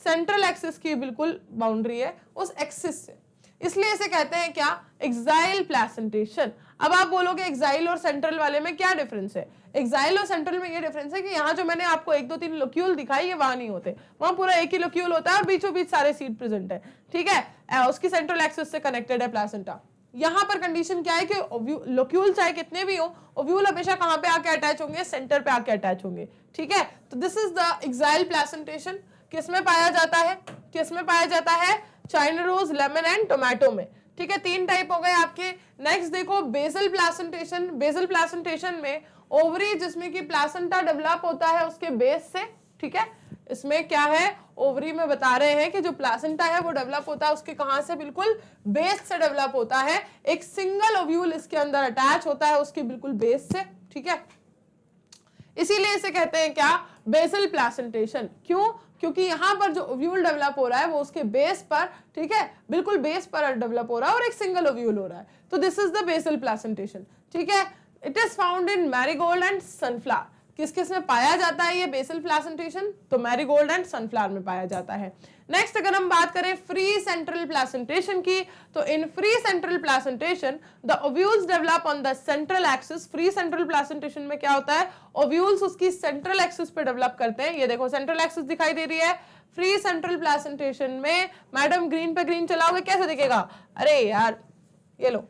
A: सेंट्रल एक्सिस की बिल्कुल बाउंड्री है उस एक्सिस से, इसलिए इसे कहते हैं क्या, एक्साइल प्लासेंटेशन। अब आप बोलोगे एक्साइल और सेंट्रल वाले में क्या डिफरेंस है, एक्साइल और सेंट्रल में ये डिफरेंस है कि यहाँ जो मैंने आपको 1 2 3 लोक्यूल दिखाई, ये वहां नहीं होते, वहां पूरा एक ही लोक्यूल होता है और बीचों बीच सारे सीड प्रेजेंट है, ठीक है, उसकी सेंट्रल एक्सिस से कनेक्टेड है प्लासेंटा। यहाँ पर कंडीशन क्या है कि लोक्यूल चाहे कितने भी हो, ओव्यूल हमेशा कहां पे आके अटैच होंगे, सेंटर पे आके अटैच होंगे, ठीक है। तो this is the axile placentation. किसमें पाया जाता है, किसमें पाया जाता है, China rose, lemon and tomato में, ठीक है। 3 टाइप हो गए आपके। नेक्स्ट देखो बेसल प्लासेंटेशन। बेसल प्लासेंटेशन में ओवरी जिसमें कि प्लासेंटा डेवलप होता है उसके बेस से, ठीक है। इसमें क्या है, ओवरी में बता रहे हैं कि जो प्लासेंटा है वो डेवलप होता है उसके कहां से, बिल्कुल बेस से डेवलप होता है। एक सिंगल ओव्यूल इसके अंदर अटैच होता है उसकी बिल्कुल बेस से, ठीक है। इसीलिए इसे कहते हैं क्या, बेसल प्लासेंटेशन। क्यों, क्योंकि यहां पर जो ओव्यूल डेवलप हो रहा है वो उसके बेस पर, ठीक है, बिल्कुल बेस पर डेवलप हो रहा है और एक सिंगल ओव्यूल हो रहा है। तो this is the basal placentation, ठीक है। It is found in marigold and sunflower. किस किस में पाया जाता है ये बेसल प्लासेंटेशन, तो मैरीगोल्ड एंड सनफ्लावर में पाया जाता है। नेक्स्ट अगर हम बात करें फ्री सेंट्रल प्लासेंटेशन की, तो in free central placentation the ovules develop on the central axis. Free central placentation में क्या होता है, ओव्यूल्स उसकी सेंट्रल एक्सिस पे डेवलप करते हैं। ये देखो सेंट्रल एक्सिस दिखाई दे रही है। फ्री सेंट्रल प्लासेंटेशन में मैडम ग्रीन पे ग्रीन चलाओगे कैसे दिखेगा, अरे यार ये लो,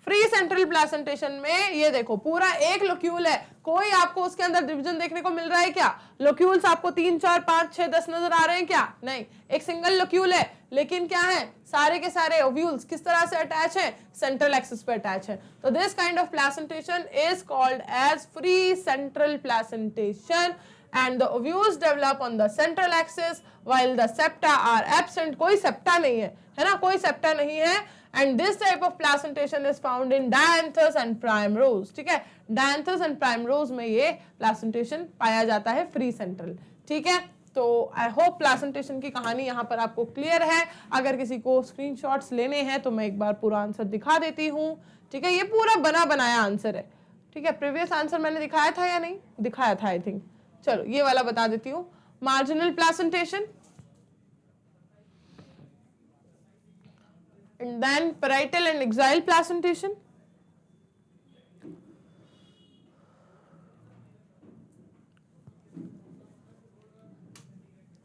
A: फ्री सेंट्रल प्लासेंटेशन में ये देखो पूरा एक लोक्यूल है, कोई आपको उसके अंदर डिवीजन देखने को मिल रहा है क्या, लोक्यूल्स आपको 3 4 5 6 10 नजर आ रहे हैं क्या, नहीं, एक सिंगल लोक्यूल है, लेकिन क्या है, सारे के सारे ओव्यूल्स किस तरह से अटैच है, सेंट्रल एक्सिस पे अटैच है। तो this kind of placentation is called as free central placentation and the ovules develop on the central axis while the septa are absent। कोई सेप्टा नहीं है, है ना, कोई सेप्टा नहीं है। and this type of placentation is found in dianthus and primrose, ठीक है, dianthus and primrose में ये placentation पाया जाता है फ्री सेंट्रल, ठीक है। तो आई होप प्लासेंटेशन की कहानी यहाँ पर आपको क्लियर है। अगर किसी को स्क्रीनशॉट्स लेने हैं तो मैं एक बार पूरा आंसर दिखा देती हूँ, ठीक है। ये पूरा बना बनाया आंसर है, ठीक है। प्रीवियस आंसर मैंने दिखाया था या नहीं दिखाया था, आई थिंक, चलो ये वाला बता देती हूँ। Marginal placentation and then parietal and axial placentation,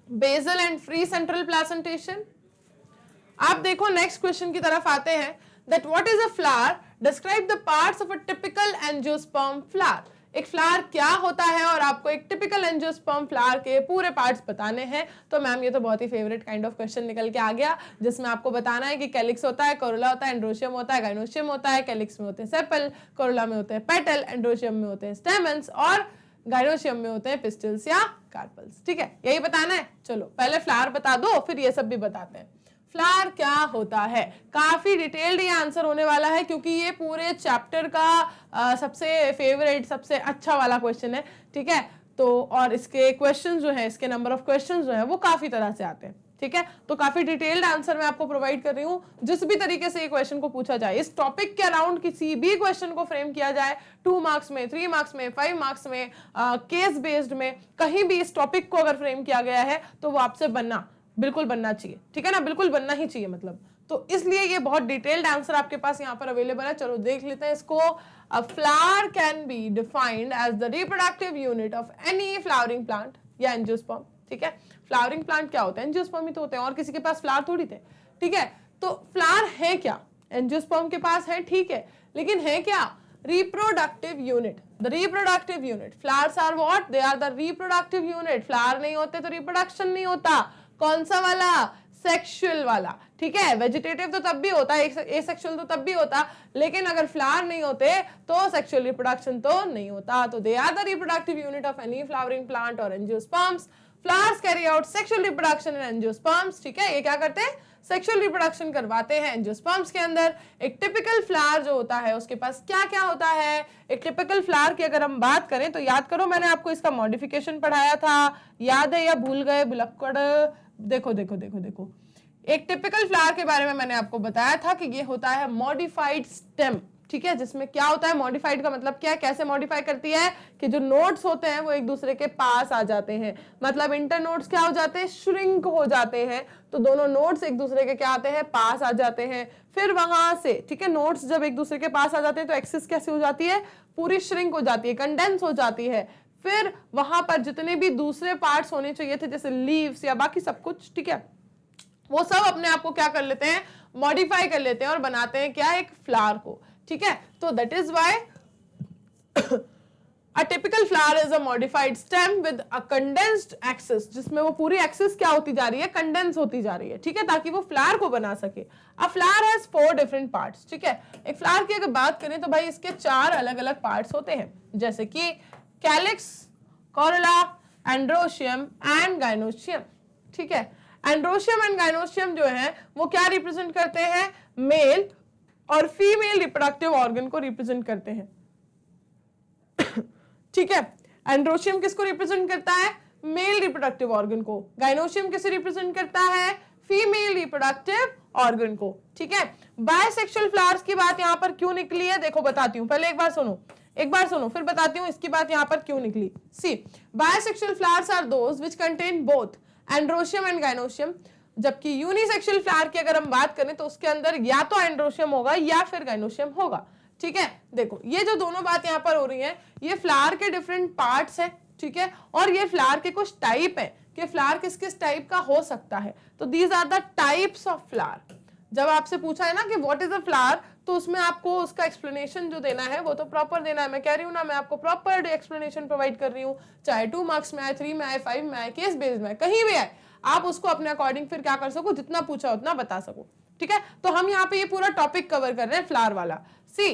A: basal and free central placentation। आप देखो नेक्स्ट क्वेश्चन की तरफ आते हैं, that what is a flower describe the parts of a typical angiosperm flower. एक फ्लावर क्या होता है और आपको एक टिपिकल एंजियोस्पर्म फ्लावर के पूरे पार्ट्स बताने हैं। तो मैम ये तो बहुत ही फेवरेट काइंड ऑफ क्वेश्चन निकल के आ गया, जिसमें आपको बताना है कि कैलिक्स होता है, कोरोला होता है, एंड्रोशियम होता है, गाइनोशियम होता है। कैलिक्स में होते हैं सेपल, कोरोला में होते हैं पेटल, एंड्रोशियम में होते हैं स्टेमन्स और गाइनोशियम में होते हैं पिस्टल्स या कार्पल्स। ठीक है, यही बताना है। चलो पहले फ्लावर बता दो, फिर ये सब भी बताते हैं। फ्लावर क्या होता है, काफी डिटेल्ड ये आंसर होने वाला है, क्योंकि ये पूरे चैप्टर का सबसे फेवरेट, सबसे अच्छा वाला क्वेश्चन है। ठीक है, तो और इसके क्वेश्चन जो है, इसके नंबर ऑफ क्वेश्चन जो है वो काफी तरह से आते हैं। ठीक है, तो काफी डिटेल्ड आंसर मैं आपको प्रोवाइड कर रही हूँ। जिस भी तरीके से ये क्वेश्चन को पूछा जाए, इस टॉपिक के अराउंड किसी भी क्वेश्चन को फ्रेम किया जाए, 2 मार्क्स में, 3 मार्क्स में, 5 मार्क्स में, केस बेस्ड में, कहीं भी इस टॉपिक को अगर फ्रेम किया गया है तो वो आपसे बिल्कुल बनना चाहिए। ठीक है ना, बिल्कुल बनना ही चाहिए मतलब। तो इसलिए ये बहुत डिटेल्ड आंसर आपके पास यहाँ पर अवेलेबल है। चलो देख लेते हैं इसको। A flower can be defined as the reproductive unit of any flowering plant या एंजियोस्पर्म। ठीक है, फ्लावरिंग प्लांट क्या होता है, एंजियोस्पर्म ही तो होते हैं, और किसी के पास फ्लावर थोड़ी थे। ठीक है, तो फ्लावर है क्या, एंजियोस्पर्म के पास है, ठीक है, लेकिन है क्या, reproductive unit. The reproductive unit, flowers are what, they are the reproductive unit. Flower नहीं होते तो रिप्रोडक्शन नहीं होता। कौन सा वाला, सेक्सुअल वाला। ठीक है, वेजिटेटिव तो तब भी होता है, एसेक्सुअल तो तब भी होता, लेकिन अगर फ्लावर नहीं होते तो सेक्सुअल रिप्रोडक्शन तो नहीं होता। तो they are the reproductive unit of any flowering plant और angiosperms. Flowers carry out sexual reproduction in angiosperms. ठीक है, ये क्या करते हैं, सेक्सुअल रिप्रोडक्शन करवाते हैं एंजियोस्पर्म्स के अंदर। एक टिपिकल फ्लावर जो होता है उसके पास क्या क्या होता है, एक टिपिकल फ्लावर की अगर हम बात करें तो याद करो, मैंने आपको इसका मॉडिफिकेशन पढ़ाया था, याद है या भूल गए बुलक्कड़। देखो देखो देखो देखो, एक टिपिकल फ्लावर के बारे में मैंने आपको बताया था कि ये होता है मॉडिफाइड स्टेम। ठीक है, जिसमें क्या होता है, मॉडिफाइड का मतलब क्या है, कैसे मॉडिफाई करती है कि जो नोड्स होते हैं वो एक दूसरे के पास आ जाते हैं, मतलब इंटर नोड्स क्या हो जाते हैं, श्रिंक हो जाते हैं। तो दोनों नोड्स एक दूसरे के क्या आते हैं, पास आ जाते हैं। फिर वहां से, ठीक है, नोड्स जब एक दूसरे के पास आ जाते हैं तो एक्सिस कैसे हो जाती है, पूरी श्रिंक हो जाती है, कंडेंस हो जाती है। फिर वहां पर जितने भी दूसरे पार्ट्स होने चाहिए थे, जैसे लीव्स या बाकी सब कुछ, ठीक है, वो सब अपने आप को क्या कर लेते हैं, मॉडिफाई कर लेते हैं और बनाते हैं क्या, एक फ्लावर को। ठीक है, तो that is why a typical flower is a modified stem with a condensed axis, जिसमें वो पूरी एक्सिस क्या होती जा रही है, कंडेंस होती जा रही है। ठीक है, ताकि वो फ्लावर को बना सके। अ फ्लावर हैज 4 डिफरेंट पार्ट्स। ठीक है, एक फ्लावर की अगर बात करें तो भाई इसके 4 अलग अलग पार्ट्स होते हैं, जैसे कि calyx, corolla, androecium and gynoecium. ठीक है, एंड्रोशियम एंड गाइनोशियम जो है वो क्या रिप्रेजेंट करते हैं, मेल और फीमेल रिप्रोडक्टिव ऑर्गन को रिप्रेजेंट करते हैं। ठीक है, एंड्रोशियम किसको रिप्रेजेंट करता है, मेल रिप्रोडक्टिव ऑर्गन को। गाइनोशियम किसे रिप्रेजेंट करता है, फीमेल रिप्रोडक्टिव ऑर्गन को। ठीक है, बायसेक्सुअल फ्लावर्स की बात यहां पर क्यों निकली है, देखो बताती हूं, पहले एक बार सुनो फिर बताती हूं इसकी बात यहां पर क्यों निकली। See, bisexual flowers are those which contain both androecium and gynoecium, जबकि यूनिसेक्सुअल फ्लावर की अगर हम बात करें तो उसके अंदर या तो एंड्रोशियम होगा या फिर गाइनोशियम होगा। ठीक है, देखो ये जो दोनों बात यहाँ पर हो रही है, ये फ्लावर के डिफरेंट पार्ट्स है। ठीक है, और ये फ्लावर के कुछ टाइप है कि फ्लावर किस किस टाइप का हो सकता है। तो these are the types of flower. जब आपसे पूछा है ना कि व्हाट इज अ फ्लावर, तो उसमें आपको उसका एक्सप्लेनेशन जो देना है वो तो प्रॉपर देना है। मैं कह रही हूँ ना, मैं आपको प्रॉपर एक्सप्लेनेशन प्रोवाइड कर रही हूँ, चाहे 2 मार्क्स में आए, 3 में आए, 5 में आए, केस बेस्ड में, कहीं भी आए, आप उसको अपने अकॉर्डिंग फिर क्या कर सको, जितना पूछा उतना बता सको। ठीक है, तो हम यहाँ पे ये पूरा टॉपिक कवर कर रहे हैं फ्लावर वाला। सी,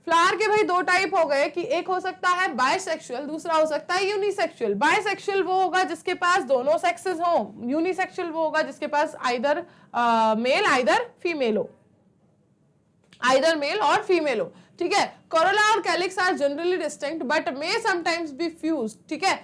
A: फ्लावर के भाई 2 टाइप हो गए कि एक हो सकता है बायसेक्सुअल, दूसरा हो सकता है यूनिसेक्सुअल। बायसेक्सुअल वो होगा जिसके पास दोनों सेक्सेस हो, यूनिसेक्सुअल वो होगा जिसके पास आइदर मेल आइदर फीमेल हो, आइदर मेल और फीमेल हो। ठीक है, कोरोला और calyx are generally distinct but may sometimes be fused. ठीक है,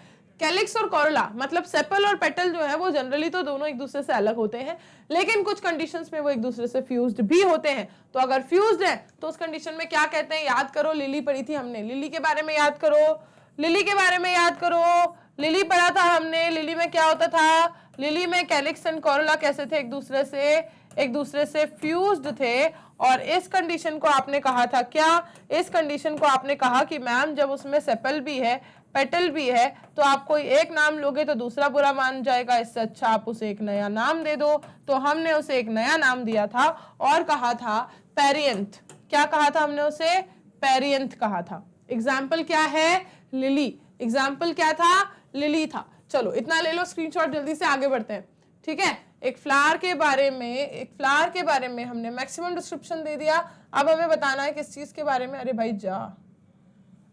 A: कैलिक्स और कोरोला मतलब सेपल और पेटल जो है वो जनरली तो दोनों एक दूसरे से अलग होते हैं, लेकिन कुछ कंडीशंस में वो एक दूसरे से फ्यूज्ड भी होते हैं। तो अगर फ्यूज्ड है तो उस कंडीशन में क्या कहते हैं, याद करो, लिली पढ़ी थी हमने, लिली के बारे में याद करो, लिली के बारे में याद करो, लिली पढ़ा था हमने। लिली में क्या होता था, लिली में कैलिक्स एंड कोरोला कैसे थे, एक दूसरे से फ्यूज्ड थे। और इस कंडीशन को आपने कहा था क्या, इस कंडीशन को आपने कहा कि मैम जब उसमें सेपल भी है, पेटल भी है, तो आप कोई एक नाम लोगे तो दूसरा बुरा मान जाएगा, इससे अच्छा आप उसे एक नया नाम दे दो। तो हमने उसे एक नया नाम दिया था और कहा था पेरियंथ। क्या कहा था हमने उसे? पेरियंथ कहा था। एग्जाम्पल क्या है? लिली। एग्जाम्पल क्या था? लिली था। चलो इतना ले लो स्क्रीनशॉट, जल्दी से आगे बढ़ते हैं। ठीक है, एक फ्लावर के बारे में हमने मैक्सिमम डिस्क्रिप्शन दे दिया। अब हमें बताना है किस चीज के बारे में? अरे भाई जा,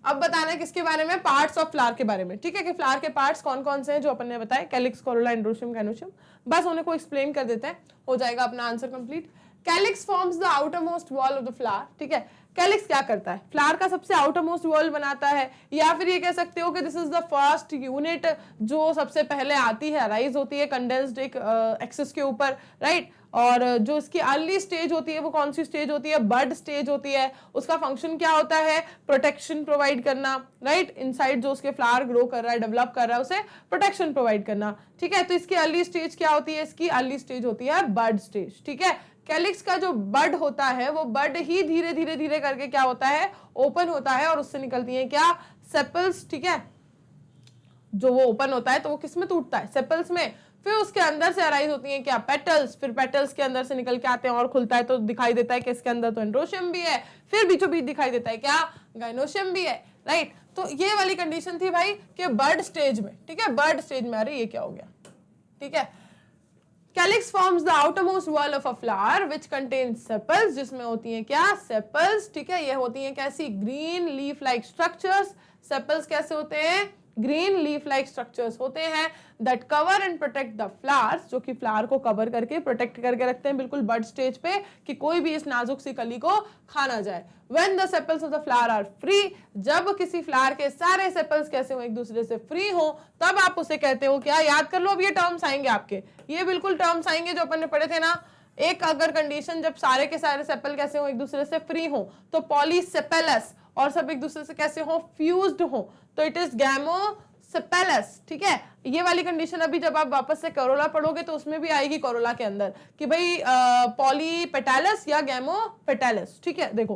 A: अब बताना है किसके बारे में? पार्ट्स ऑफ फ्लावर के बारे में। ठीक है, कि फ्लावर के पार्ट्स कौन कौन से हैं जो अपन ने बताए, कैलिक्स, कोरोला, एंड्रोशियम, गाइनोशियम। बस उन्हें को एक्सप्लेन कर देते हैं, हो जाएगा अपना answer complete. Calyx forms the outer most wall of the flower. ठीक है, कैलिक्स क्या करता है? फ्लावर का सबसे आउटर मोस्ट वॉल बनाता है, या फिर ये कह सकते हो कि this is the first unit जो सबसे पहले आती है, अराइज होती है कंडेंस्ड एक एक्सिस के ऊपर, राइट। और जो इसकी अर्ली स्टेज होती है वो कौन सी स्टेज होती है? बड स्टेज होती है। उसका फंक्शन क्या होता है? प्रोटेक्शन प्रोवाइड करना, राइट। इनसाइड जो उसके फ्लावर ग्रो कर रहा है, डेवलप कर रहा है, उसे प्रोटेक्शन प्रोवाइड करना। ठीक है, तो इसकी अर्ली स्टेज क्या होती है? इसकी अर्ली स्टेज होती है बड स्टेज। ठीक है, कैलिक्स का जो बड होता है वो बड ही धीरे धीरे धीरे करके क्या होता है? ओपन होता है, और उससे निकलती है क्या? सेपल्स। ठीक है, जो वो ओपन होता है तो वो किस में टूटता है? सेपल्स में। फिर उसके अंदर से अराइज होती हैं क्या? पेटल्स। फिर पेटल्स के अंदर से निकल के आते हैं और खुलता है तो दिखाई देता है कि इसके अंदर तो एंड्रोशियम भी है, फिर बीचों बीच दिखाई देता है क्या? गाइनोशियम भी है, राइट। तो ये वाली कंडीशन थी भाई कि बर्ड स्टेज में। ठीक है, बर्ड स्टेज में। अरे ये क्या हो गया? ठीक है, calyx forms the outermost wall of a flower which contains sepals, जिसमें होती हैं क्या? सेपल्स। ठीक है, ये होती हैं कैसी? Green leaf like structures. Sepals कैसे होते हैं? ग्रीन लीफ लाइक स्ट्रक्चर्स होते हैं that cover and protect the flowers, जो कि फ्लावर को कवर करके प्रोटेक्ट करके रखते हैं बिल्कुल बड स्टेज पे, कि कोई भी इस नाजुक सी कली को खा ना जाए। When the sepals of the flower are free, जब किसी फ्लावर के सारे सेपल्स कैसे हो? एक दूसरे से फ्री हो, तब आप उसे कहते हो क्या? याद कर लो, अब ये टर्म्स आएंगे आपके, ये बिल्कुल टर्म्स आएंगे जो अपन ने पढ़े थे ना। एक अगर कंडीशन, जब सारे के सारे सेपल कैसे हो? एक दूसरे से फ्री हो, तो पॉलीसेपेलस, और सब एक दूसरे से कैसे हो? फ्यूज्ड हो, तो इट इज गैमोसेपेलस। ठीक है, ये वाली कंडीशन अभी जब आप वापस से कोरोला पढ़ोगे तो उसमें भी आएगी, कोरोला के अंदर, कि भाई पॉलीपेटैलस या गैमोपेटैलस। ठीक है, देखो,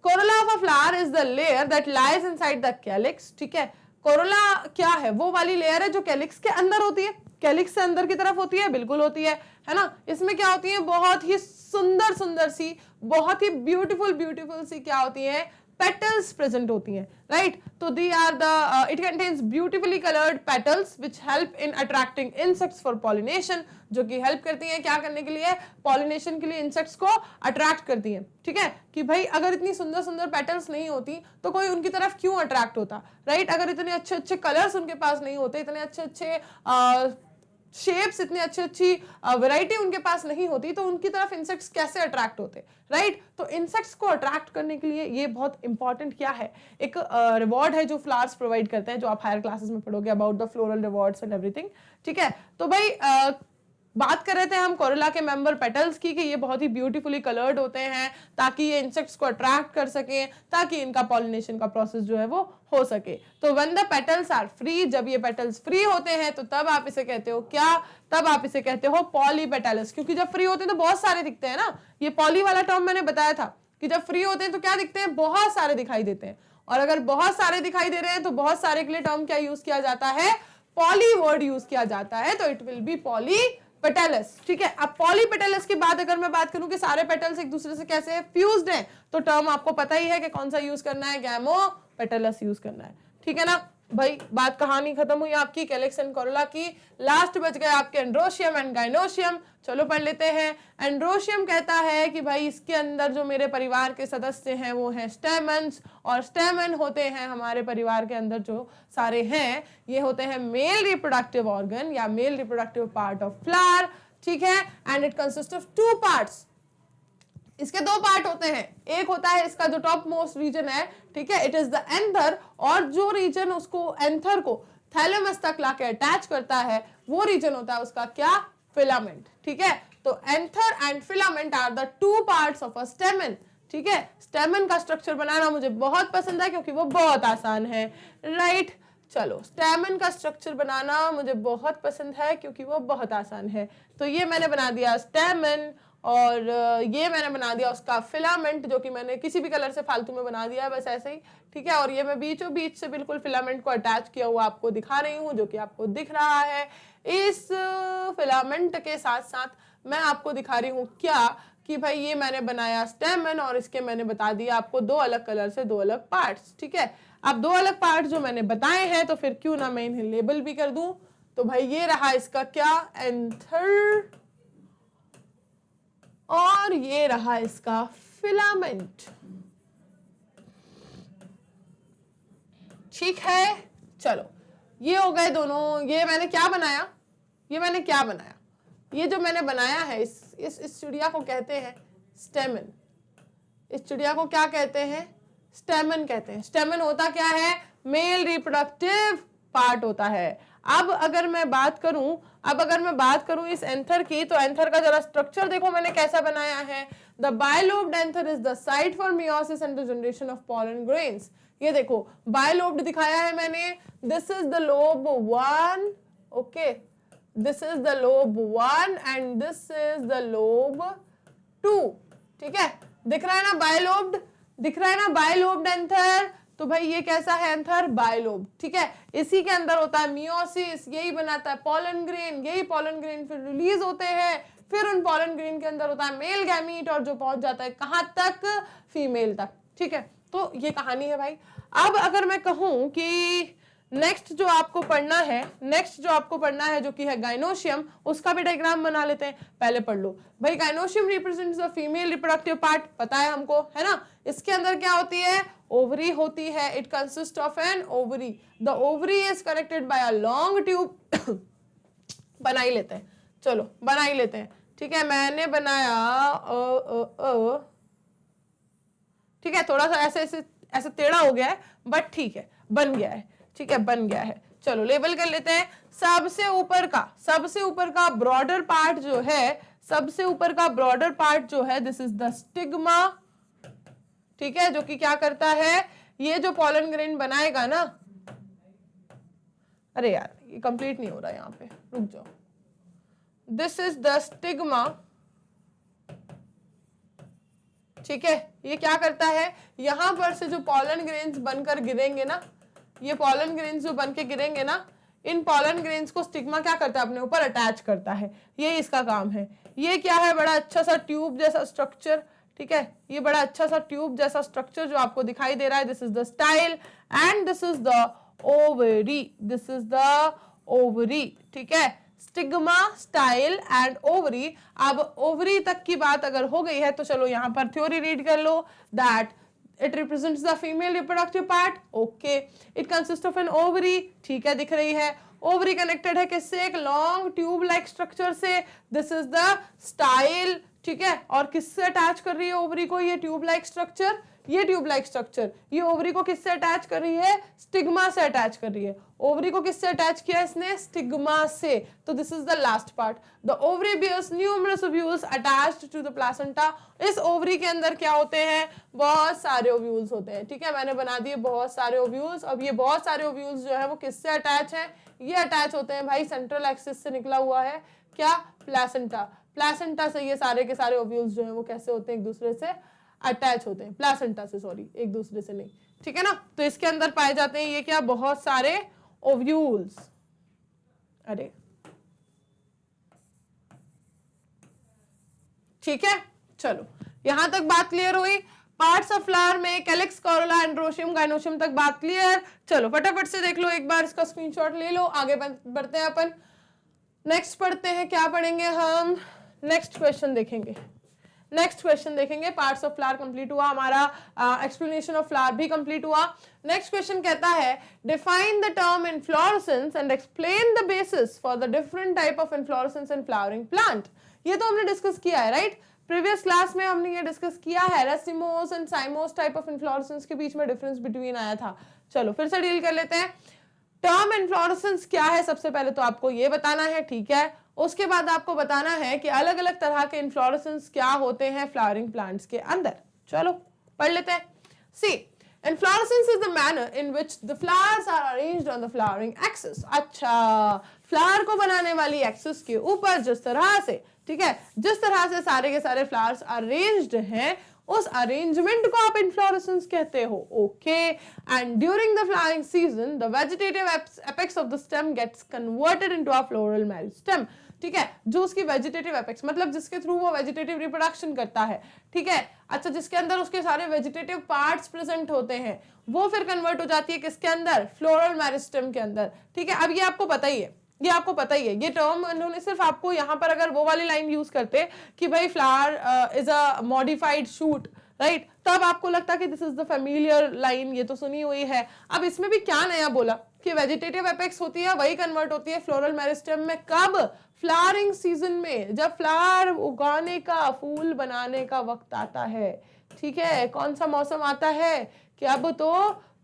A: Corolla of a flower is the layer that lies inside the calyx. ठीक है, कोरोला क्या है? वो वाली लेयर है जो कैलिक्स के अंदर होती है। कैलिक्स से अंदर की तरफ होती है, बिल्कुल होती है ना। इसमें क्या होती है? बहुत ही सुंदर सुंदर सी, बहुत ही ब्यूटीफुल सी क्या होती है? पेटल्स प्रेजेंट होती हैं, राइट। तो they are the it contains beautifully coloured petals which help in attracting insects for pollination, जो कि हेल्प करती हैं क्या करने के लिए? पॉलिनेशन के लिए इंसेक्ट्स को अट्रैक्ट करती हैं। ठीक है, कि भाई अगर इतनी सुंदर सुंदर पेटल्स नहीं होती तो कोई उनकी तरफ क्यों अट्रैक्ट होता, राइट। अगर इतने अच्छे अच्छे कलर्स उनके पास नहीं होते, इतने अच्छे अच्छे शेप्स, इतनी अच्छी अच्छी वैरायटी उनके पास नहीं होती, तो उनकी तरफ इंसेक्ट्स कैसे अट्रैक्ट होते, राइट। तो इंसेक्ट्स को अट्रैक्ट करने के लिए ये बहुत इंपॉर्टेंट क्या है? एक रिवॉर्ड है जो फ्लावर्स प्रोवाइड करते हैं, जो आप हायर क्लासेस में पढ़ोगे about the floral rewards and everything. ठीक है, तो भाई बात कर रहे थे हम कोरोला के मेंबर पेटल्स की, कि ये बहुत ही ब्यूटीफुली कलर्ड होते हैं ताकि ये इंसेक्ट्स को अट्रैक्ट कर सके, ताकि इनका पॉलिनेशन का प्रोसेस जो है वो हो सके। तो when the petals are free, जब ये पेटल्स फ्री होते हैं तो तब आप इसे कहते हो क्या? तब आप इसे कहते हो पॉलीपेटल्स, क्योंकि जब फ्री होते हैं तो बहुत सारे दिखते हैं ना। ये पॉली वाला टर्म मैंने बताया था कि जब फ्री होते हैं तो क्या दिखते हैं? बहुत सारे दिखाई देते हैं। और अगर बहुत सारे दिखाई दे रहे हैं तो बहुत सारे के लिए टर्म क्या यूज किया जाता है? पॉली वर्ड यूज किया जाता है, तो इट विल बी पॉलीपेटल्स। ठीक है, अब पॉलीपेटल्स की बात अगर मैं बात करूं कि सारे पेटल्स एक दूसरे से कैसे फ्यूज्ड हैं, तो टर्म आपको पता ही है कि कौन सा यूज करना है? गैमोपेटल्स यूज करना है। ठीक है ना भाई, बात कहानी खत्म हुई आपकी कैलिक्स एंड कोरोला की। लास्ट बच गए आपके एंड्रोशियम एंड गाइनोशियम। चलो पढ़ लेते हैं। एंड्रोशियम कहता है कि भाई इसके अंदर जो मेरे परिवार के सदस्य हैं वो हैं स्टेमन्स, और स्टेमन होते हैं हमारे परिवार के अंदर जो सारे हैं, ये होते हैं मेल रिप्रोडक्टिव ऑर्गन या male reproductive part of flower. ठीक है, and it consist of 2 parts. इसके 2 पार्ट होते हैं, एक होता है इसका जो टॉप मोस्ट रीजन है, ठीक है, इट इज द एंथर, और जो रीजन उसको एंथर को थैलेमस तक लाके अटैच करता है वो रीजन होता है उसका क्या? फिलामेंट। ठीक है, तो anther and filament are the 2 parts of a stamen. ठीक है, स्टेमन का स्ट्रक्चर बनाना मुझे बहुत पसंद है क्योंकि वो बहुत आसान है, राइट। चलो, स्टेमन का स्ट्रक्चर बनाना मुझे बहुत पसंद है क्योंकि वो बहुत आसान है, तो ये मैंने बना दिया स्टेमन, और ये मैंने बना दिया उसका फिलामेंट, जो कि मैंने किसी भी कलर से फालतू में बना दिया है, बस ऐसे ही। ठीक है, और ये मैं बीचों बीच से बिल्कुल फिलामेंट को अटैच किया हुआ आपको दिखा रही हूँ, जो कि आपको दिख रहा है। इस फिलामेंट के साथ साथ मैं आपको दिखा रही हूँ क्या? कि भाई ये मैंने बनाया स्टेमन और इसके मैंने बता दिया आपको दो अलग कलर से दो अलग पार्ट्स, ठीक है। अब दो अलग पार्ट जो मैंने बताए हैं तो फिर क्यों ना मैं इन्हें लेबल भी कर दूं। तो भाई ये रहा इसका क्या, एंथर, और ये रहा इसका फिलामेंट, ठीक है। चलो ये हो गए दोनों। ये मैंने क्या बनाया, ये जो मैंने बनाया है इस चिड़िया को कहते हैं स्टेमन। इस चिड़िया को क्या कहते हैं, स्टेमन कहते हैं। स्टेमन होता क्या है, मेल रिप्रोडक्टिव पार्ट होता है। अब अगर मैं बात करूं इस एंथर की, तो एंथर का जरा स्ट्रक्चर देखो मैंने कैसा बनाया है। The bilobed anther is the site for meiosis and the generation of pollen grains. ये देखो बायलोब्ड दिखाया है मैंने, this is the lobe 1, okay, this is the lobe 1 and this is the lobe 2, ठीक है। दिख रहा है ना बायलोब्ड, दिख रहा है ना बायलोब्ड एंथर। तो भाई ये कैसा है एंथर, बायलोब, ठीक है। इसी के अंदर होता है मियोसिस, यही बनाता है पॉलन ग्रेन, यही पॉलन ग्रेन फिर रिलीज होते हैं, फिर उन पॉलन ग्रेन के अंदर होता है मेल गैमीट और जो पहुंच जाता है कहां तक, फीमेल तक, ठीक है। तो ये कहानी है भाई। अब अगर मैं कहूं कि नेक्स्ट जो आपको पढ़ना है जो कि है गाइनोशियम, उसका भी डायग्राम बना लेते हैं। पहले पढ़ लो भाई, gynoecium represents the female reproductive part, पता है हमको, है ना। इसके अंदर क्या होती है, ओवरी होती है। It consist of an ovary, the ovary is connected by a long tube. बना ही लेते हैं, चलो बना ही लेते हैं, ठीक है। मैंने बनाया ठीक है, थोड़ा सा ऐसे टेढ़ा हो गया है, बट ठीक है, बन गया है, ठीक है, बन गया है। चलो लेबल कर लेते हैं। सबसे ऊपर का ब्रॉडर पार्ट जो है, दिस इज द स्टिग्मा, ठीक है, जो कि क्या करता है, ये जो पॉलन ग्रेन बनाएगा ना, अरे यार ये कंप्लीट नहीं हो रहा, यहाँ पे रुक जाओ। दिस इज द स्टिग्मा, ठीक है। ये क्या करता है, यहां पर से जो पॉलन ग्रेन्स बनकर गिरेंगे ना, ये पॉलन ग्रेन्स जो बनके गिरेंगे ना, इन पॉलन ग्रेन्स को स्टिग्मा क्या करता है, अपने ऊपर अटैच करता है। ये इसका काम है। ये क्या है, बड़ा अच्छा सा ट्यूब जैसा स्ट्रक्चर, ठीक है। ये बड़ा अच्छा सा ट्यूब जैसा स्ट्रक्चर जो आपको दिखाई दे रहा है, this is the style and this is the ovary, ठीक है। Stigma, style and ovary. अब ओवरी तक की बात अगर हो गई है तो चलो यहां पर थ्योरी रीड कर लो, that it represents the female reproductive part, okay, it consists of an ovary, ठीक है, दिख रही है। ओवरी कनेक्टेड है किससे, एक लॉन्ग ट्यूब लाइक स्ट्रक्चर से, दिस इज द स्टाइल, ठीक है। और किससे अटैच कर रही है ओवरी को, ये ट्यूब लाइक स्ट्रक्चर, ये ओवरी को किससे अटैच कर रही है, स्टिग्मा से अटैच कर रही है। ओवरी को किससे अटैच किया इसने, स्टिग्मा से। तो this is the last part, the ovary bears numerous ovules attached to the placenta. इस ओवरी के अंदर क्या होते हैं, बहुत सारे ओव्यूल्स होते हैं, ठीक है। मैंने बना दिए बहुत सारे ओव्यूल्स। अब ये बहुत सारे ओव्यूल्स जो है वो किससे अटैच है, ये अटैच होते हैं भाई सेंट्रल एक्सिस से निकला हुआ है क्या, प्लासेंटा। प्लासेंटा से ये सारे के सारे ओव्यूल्स जो है वो कैसे होते हैं, एक दूसरे से अटैच होते हैं, प्लासेंटा से, सॉरी, एक दूसरे से नहीं, ठीक है ना। तो इसके अंदर पाए जाते हैं ये क्या, बहुत सारे ओव्यूल्स। अरे ठीक है, चलो यहां तक बात क्लियर हुई। पार्ट्स ऑफ फ्लावर में कैलिक्स, कोरोला, एंड्रोशियम, गाइनोशियम तक बात क्लियर। चलो फटाफट से देख लो एक बार, इसका स्क्रीनशॉट ले लो, आगे बढ़ते हैं अपन। नेक्स्ट पढ़ते हैं, क्या पढ़ेंगे हम, नेक्स्ट क्वेश्चन देखेंगे। पार्ट्स ऑफ फ्लावर कंप्लीट हुआ हमारा, एक्सप्लेनेशन ऑफ फ्लावर भी कंप्लीट हुआ। नेक्स्ट क्वेश्चन कहता है, define the term inflorescence and explain the basis for the different type of inflorescence in flowering plant. ये तो हमने डिस्कस किया है, राइट। प्रीवियस क्लास में हमने ये डिस्कस किया है, racemose and साइमोस type of inflorescence के बीच में डिफरेंस बिटवीन आया था। चलो फिर से डील कर लेते हैं। टर्म इनफ्लोरेसेंस क्या है, सबसे पहले तो आपको ये बताना है, ठीक है। उसके बाद आपको बताना है कि अलग अलग तरह के इनफ्लोरेसेंस क्या होते हैं फ्लावरिंग प्लांट्स के अंदर। चलो पढ़ लेते हैं। See, inflorescence is the manner in which the flowers are arranged on the flowering axis. अच्छा, फ्लावर को बनाने वाली एक्सिस के ऊपर जिस तरह से, ठीक है, जिस तरह से सारे के सारे फ्लावर्स अरेंज्ड हैं, उस अरेंजमेंट को आप इनफ्लोरेसेंस कहते हो, okay. And during the flowering season the vegetative apex of the stem gets converted into a floral meristem. ठीक है, जो उसकी वेजिटेटिव एपेक्स मतलब जिसके थ्रू वो वेजिटेटिव रिप्रोडक्शन करता है, ठीक है, अच्छा, जिसके अंदर उसके सारे वेजिटेटिव पार्ट्स प्रेजेंट होते हैं, वो फिर कन्वर्ट हो जाती है किसके अंदर, फ्लोरल मेरिस्टेम के अंदर, ठीक है। अब ये आपको पता ही है, ये आपको पता ही है, ये टर्म उन्होंने सिर्फ आपको यहाँ पर अगर वो वाली लाइन यूज करते कि भाई flower is a modified shoot, right, तब आपको लगता कि this is the familiar line, ये तो सुनी हुई है। अब इसमें भी क्या नया बोला कि वेजिटेटिव एपेक्स होती है वही कन्वर्ट होती है फ्लोरल मेरिस्टेम में, कब, फ्लावरिंग सीजन में, जब फ्लावर उगाने का, फूल बनाने का वक्त आता है, ठीक है। कौन सा मौसम आता है कि अब तो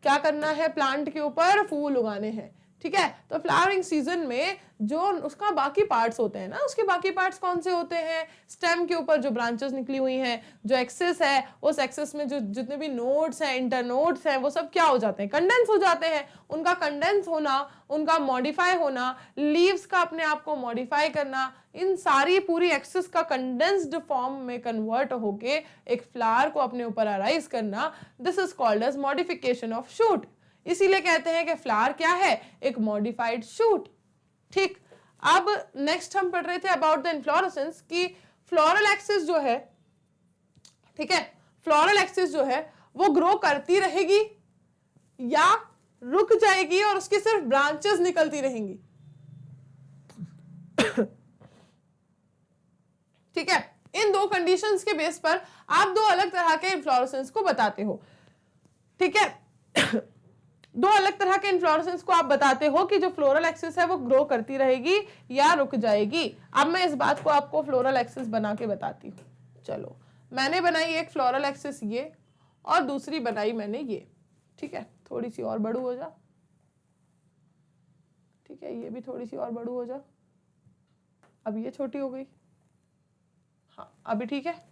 A: क्या करना है, प्लांट के ऊपर फूल उगाने हैं, ठीक है। तो फ्लावरिंग सीजन में जो उसका बाकी पार्ट्स होते हैं ना, उसके बाकी पार्ट्स कौन से होते हैं, स्टेम के ऊपर जो ब्रांचेस निकली हुई हैं, जो एक्सेस है, उस एक्सेस में जो जितने भी नोड्स हैं, इंटरनोड्स हैं, वो सब क्या हो जाते हैं, कंडेंस हो जाते हैं। उनका कंडेंस होना, उनका मॉडिफाई होना, लीव्स का अपने आप को मॉडिफाई करना, इन सारी पूरी एक्सेस का कंडेंस्ड फॉर्म में कन्वर्ट होके एक फ्लावर को अपने ऊपर अराइज करना, this is called as modification of shoot. इसीलिए कहते हैं कि फ्लावर क्या है, एक मॉडिफाइड शूट, ठीक। अब नेक्स्ट हम पढ़ रहे थे अबाउट द इन्फ्लोरेसेंस कि फ्लोरल एक्सिस जो है, ठीक है, फ्लोरल एक्सिस जो है वो ग्रो करती रहेगी या रुक जाएगी और उसकी सिर्फ ब्रांचेस निकलती रहेंगी, ठीक है। इन दो कंडीशंस के बेस पर आप दो अलग तरह के इन्फ्लोरेसेंस को बताते हो, ठीक है। दो अलग तरह के इन्फ्लोरेसेंस को आप बताते हो कि जो फ्लोरल एक्सिस है वो ग्रो करती रहेगी या रुक जाएगी। अब मैं इस बात को आपको फ्लोरल एक्सिस बना के बताती हूँ। चलो, मैंने बनाई एक फ्लोरल एक्सिस ये, और दूसरी बनाई मैंने ये, ठीक है। थोड़ी सी और बड़ू हो जा, ठीक है, ये भी थोड़ी सी और बड़ू हो जा, अब ये छोटी हो गई, हाँ अभी ठीक है,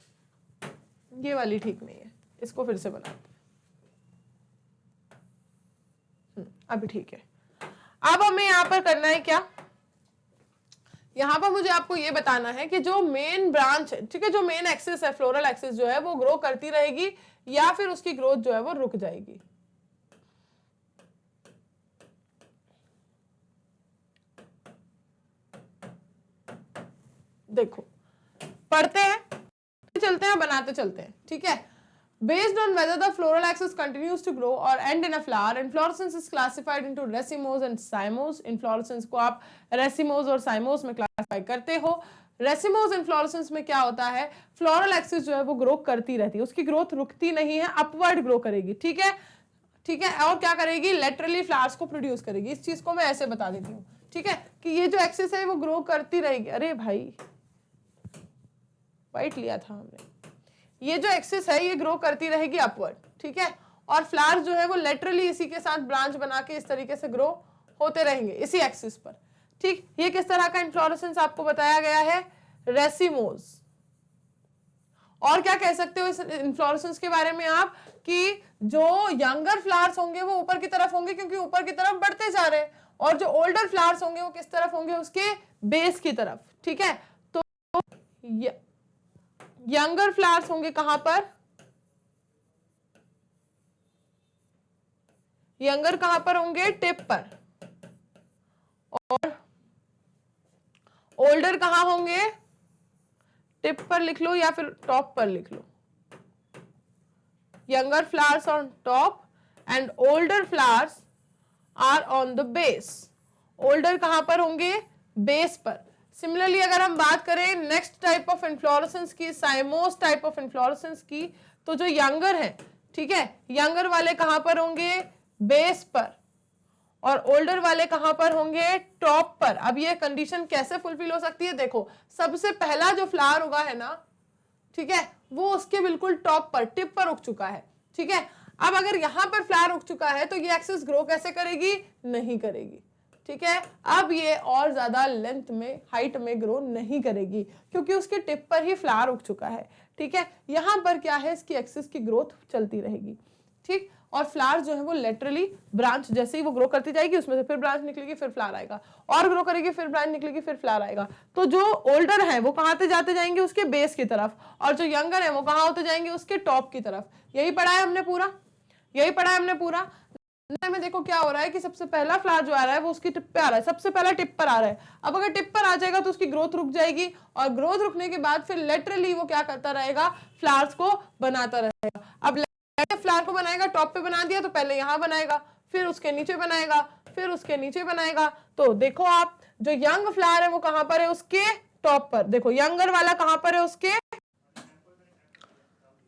A: ये वाली ठीक नहीं है, इसको फिर से बनाते, अभी ठीक है। अब हमें यहां पर करना है क्या, यहां पर मुझे आपको ये बताना है कि जो मेन ब्रांच है, ठीक है, जो मेन एक्सिस है, फ्लोरल एक्सिस जो है वो ग्रो करती रहेगी या फिर उसकी ग्रोथ जो है वो रुक जाएगी। देखो, पढ़ते हैं, चलते हैं, बनाते चलते हैं, ठीक है। Based on whether the floral axis continues to grow or end in a flower, inflorescence is classified into racemose and cymose. Inflorescence को आप racemose और cymose में क्लासिफाई करते हो। Racemose inflorescence में क्या होता है, फ्लोरल एक्सिस जो है वो ग्रो करती रहती है, उसकी ग्रोथ रुकती नहीं है, अपवर्ड ग्रो करेगी, ठीक है, ठीक है। और क्या करेगी, लेटरली फ्लावर्स को प्रोड्यूस करेगी। इस चीज को मैं ऐसे बता देती हूँ, ठीक है, कि ये जो एक्सिस है वो ग्रो करती रहेगी। अरे भाई, वाइट लिया था हमने, ये जो एक्सिस है ये ग्रो करती रहेगी अपवर्ड, ठीक है, और फ्लावर जो है वो लेटरली इसी के साथ ब्रांच बना के इस तरीके से ग्रो होते रहेंगे इसी एक्सिस पर, ठीक। ये किस तरह का इन्फ्लोरेसेंस आपको बताया गया है, रेसिमोज। और क्या कह सकते हो इस इन्फ्लोरेसेंस के बारे में आप, कि जो यंगर फ्लावर्स होंगे वो ऊपर की तरफ होंगे क्योंकि ऊपर की तरफ बढ़ते जा रहे हैं, और जो ओल्डर फ्लावर्स होंगे वो किस तरफ होंगे, उसके बेस की तरफ, ठीक है। तो यंगर फ्लावर्स होंगे कहां पर, यंगर कहां पर होंगे, टिप पर, और ओल्डर कहां होंगे, टिप पर लिख लो या फिर टॉप पर लिख लो। Younger flowers on top and older flowers are on the base. Older कहां पर होंगे, बेस पर। सिमिलरली अगर हम बात करें नेक्स्ट टाइप ऑफ इन्फ्लोरेसेंस की, साइमोस टाइप ऑफ इन्फ्लोरेसेंस की, तो जो यंगर है, ठीक है, यंगर वाले कहां पर होंगे, बेस पर, और ओल्डर वाले कहां पर होंगे, टॉप पर। अब ये कंडीशन कैसे फुलफिल हो सकती है, देखो, सबसे पहला जो फ्लावर उगा है ना, ठीक है, वो उसके बिल्कुल टॉप पर, टिप पर उग चुका है, ठीक है। अब अगर यहां पर फ्लावर उग चुका है तो ये एक्सिस ग्रो कैसे करेगी, नहीं करेगी, ठीक है। अब ये और ज्यादा लेंथ में, हाइट में ग्रो नहीं करेगी क्योंकि उसके टिप पर ही फ्लावर उग चुका है, ठीक है। यहां पर क्या है, इसकी एक्सिस की ग्रोथ चलती रहेगी, ठीक। और फ्लावर जो है वो लेटरली ब्रांच, जैसे ही वो ग्रो करती जाएगी उसमें से फिर ब्रांच निकलेगी, फिर फ्लावर आएगा, और ग्रो करेगी, फिर ब्रांच निकलेगी, फिर फ्लावर आएगा। तो जो ओल्डर है वो कहां से जाते जाएंगे, उसके बेस की तरफ, और जो यंगर है वो कहां होते जाएंगे, उसके टॉप की तरफ। यही पढ़ा है हमने पूरा, यही पढ़ा है हमने पूरा। में देखो क्या हो रहा है कि सबसे पहला फ्लावर जो आ रहा है वो उसकी टिप पे आ रहा है, सबसे पहला टिप पर आ रहा है। अब अगर टिप पर आ जाएगा तो उसकी ग्रोथ रुक जाएगी, और ग्रोथ रुकने के बाद फिर लेटरली वो क्या करता रहेगा, फ्लावर्स को बनाता रहेगा। अब फ्लावर को बनाएगा, टॉप पे बना दिया तो पहले यहाँ बनाएगा, फिर उसके नीचे बनाएगा, फिर उसके नीचे बनाएगा। तो देखो आप, जो यंग फ्लावर है वो कहां पर है, उसके टॉप पर। देखो यंगर वाला कहां पर है, उसके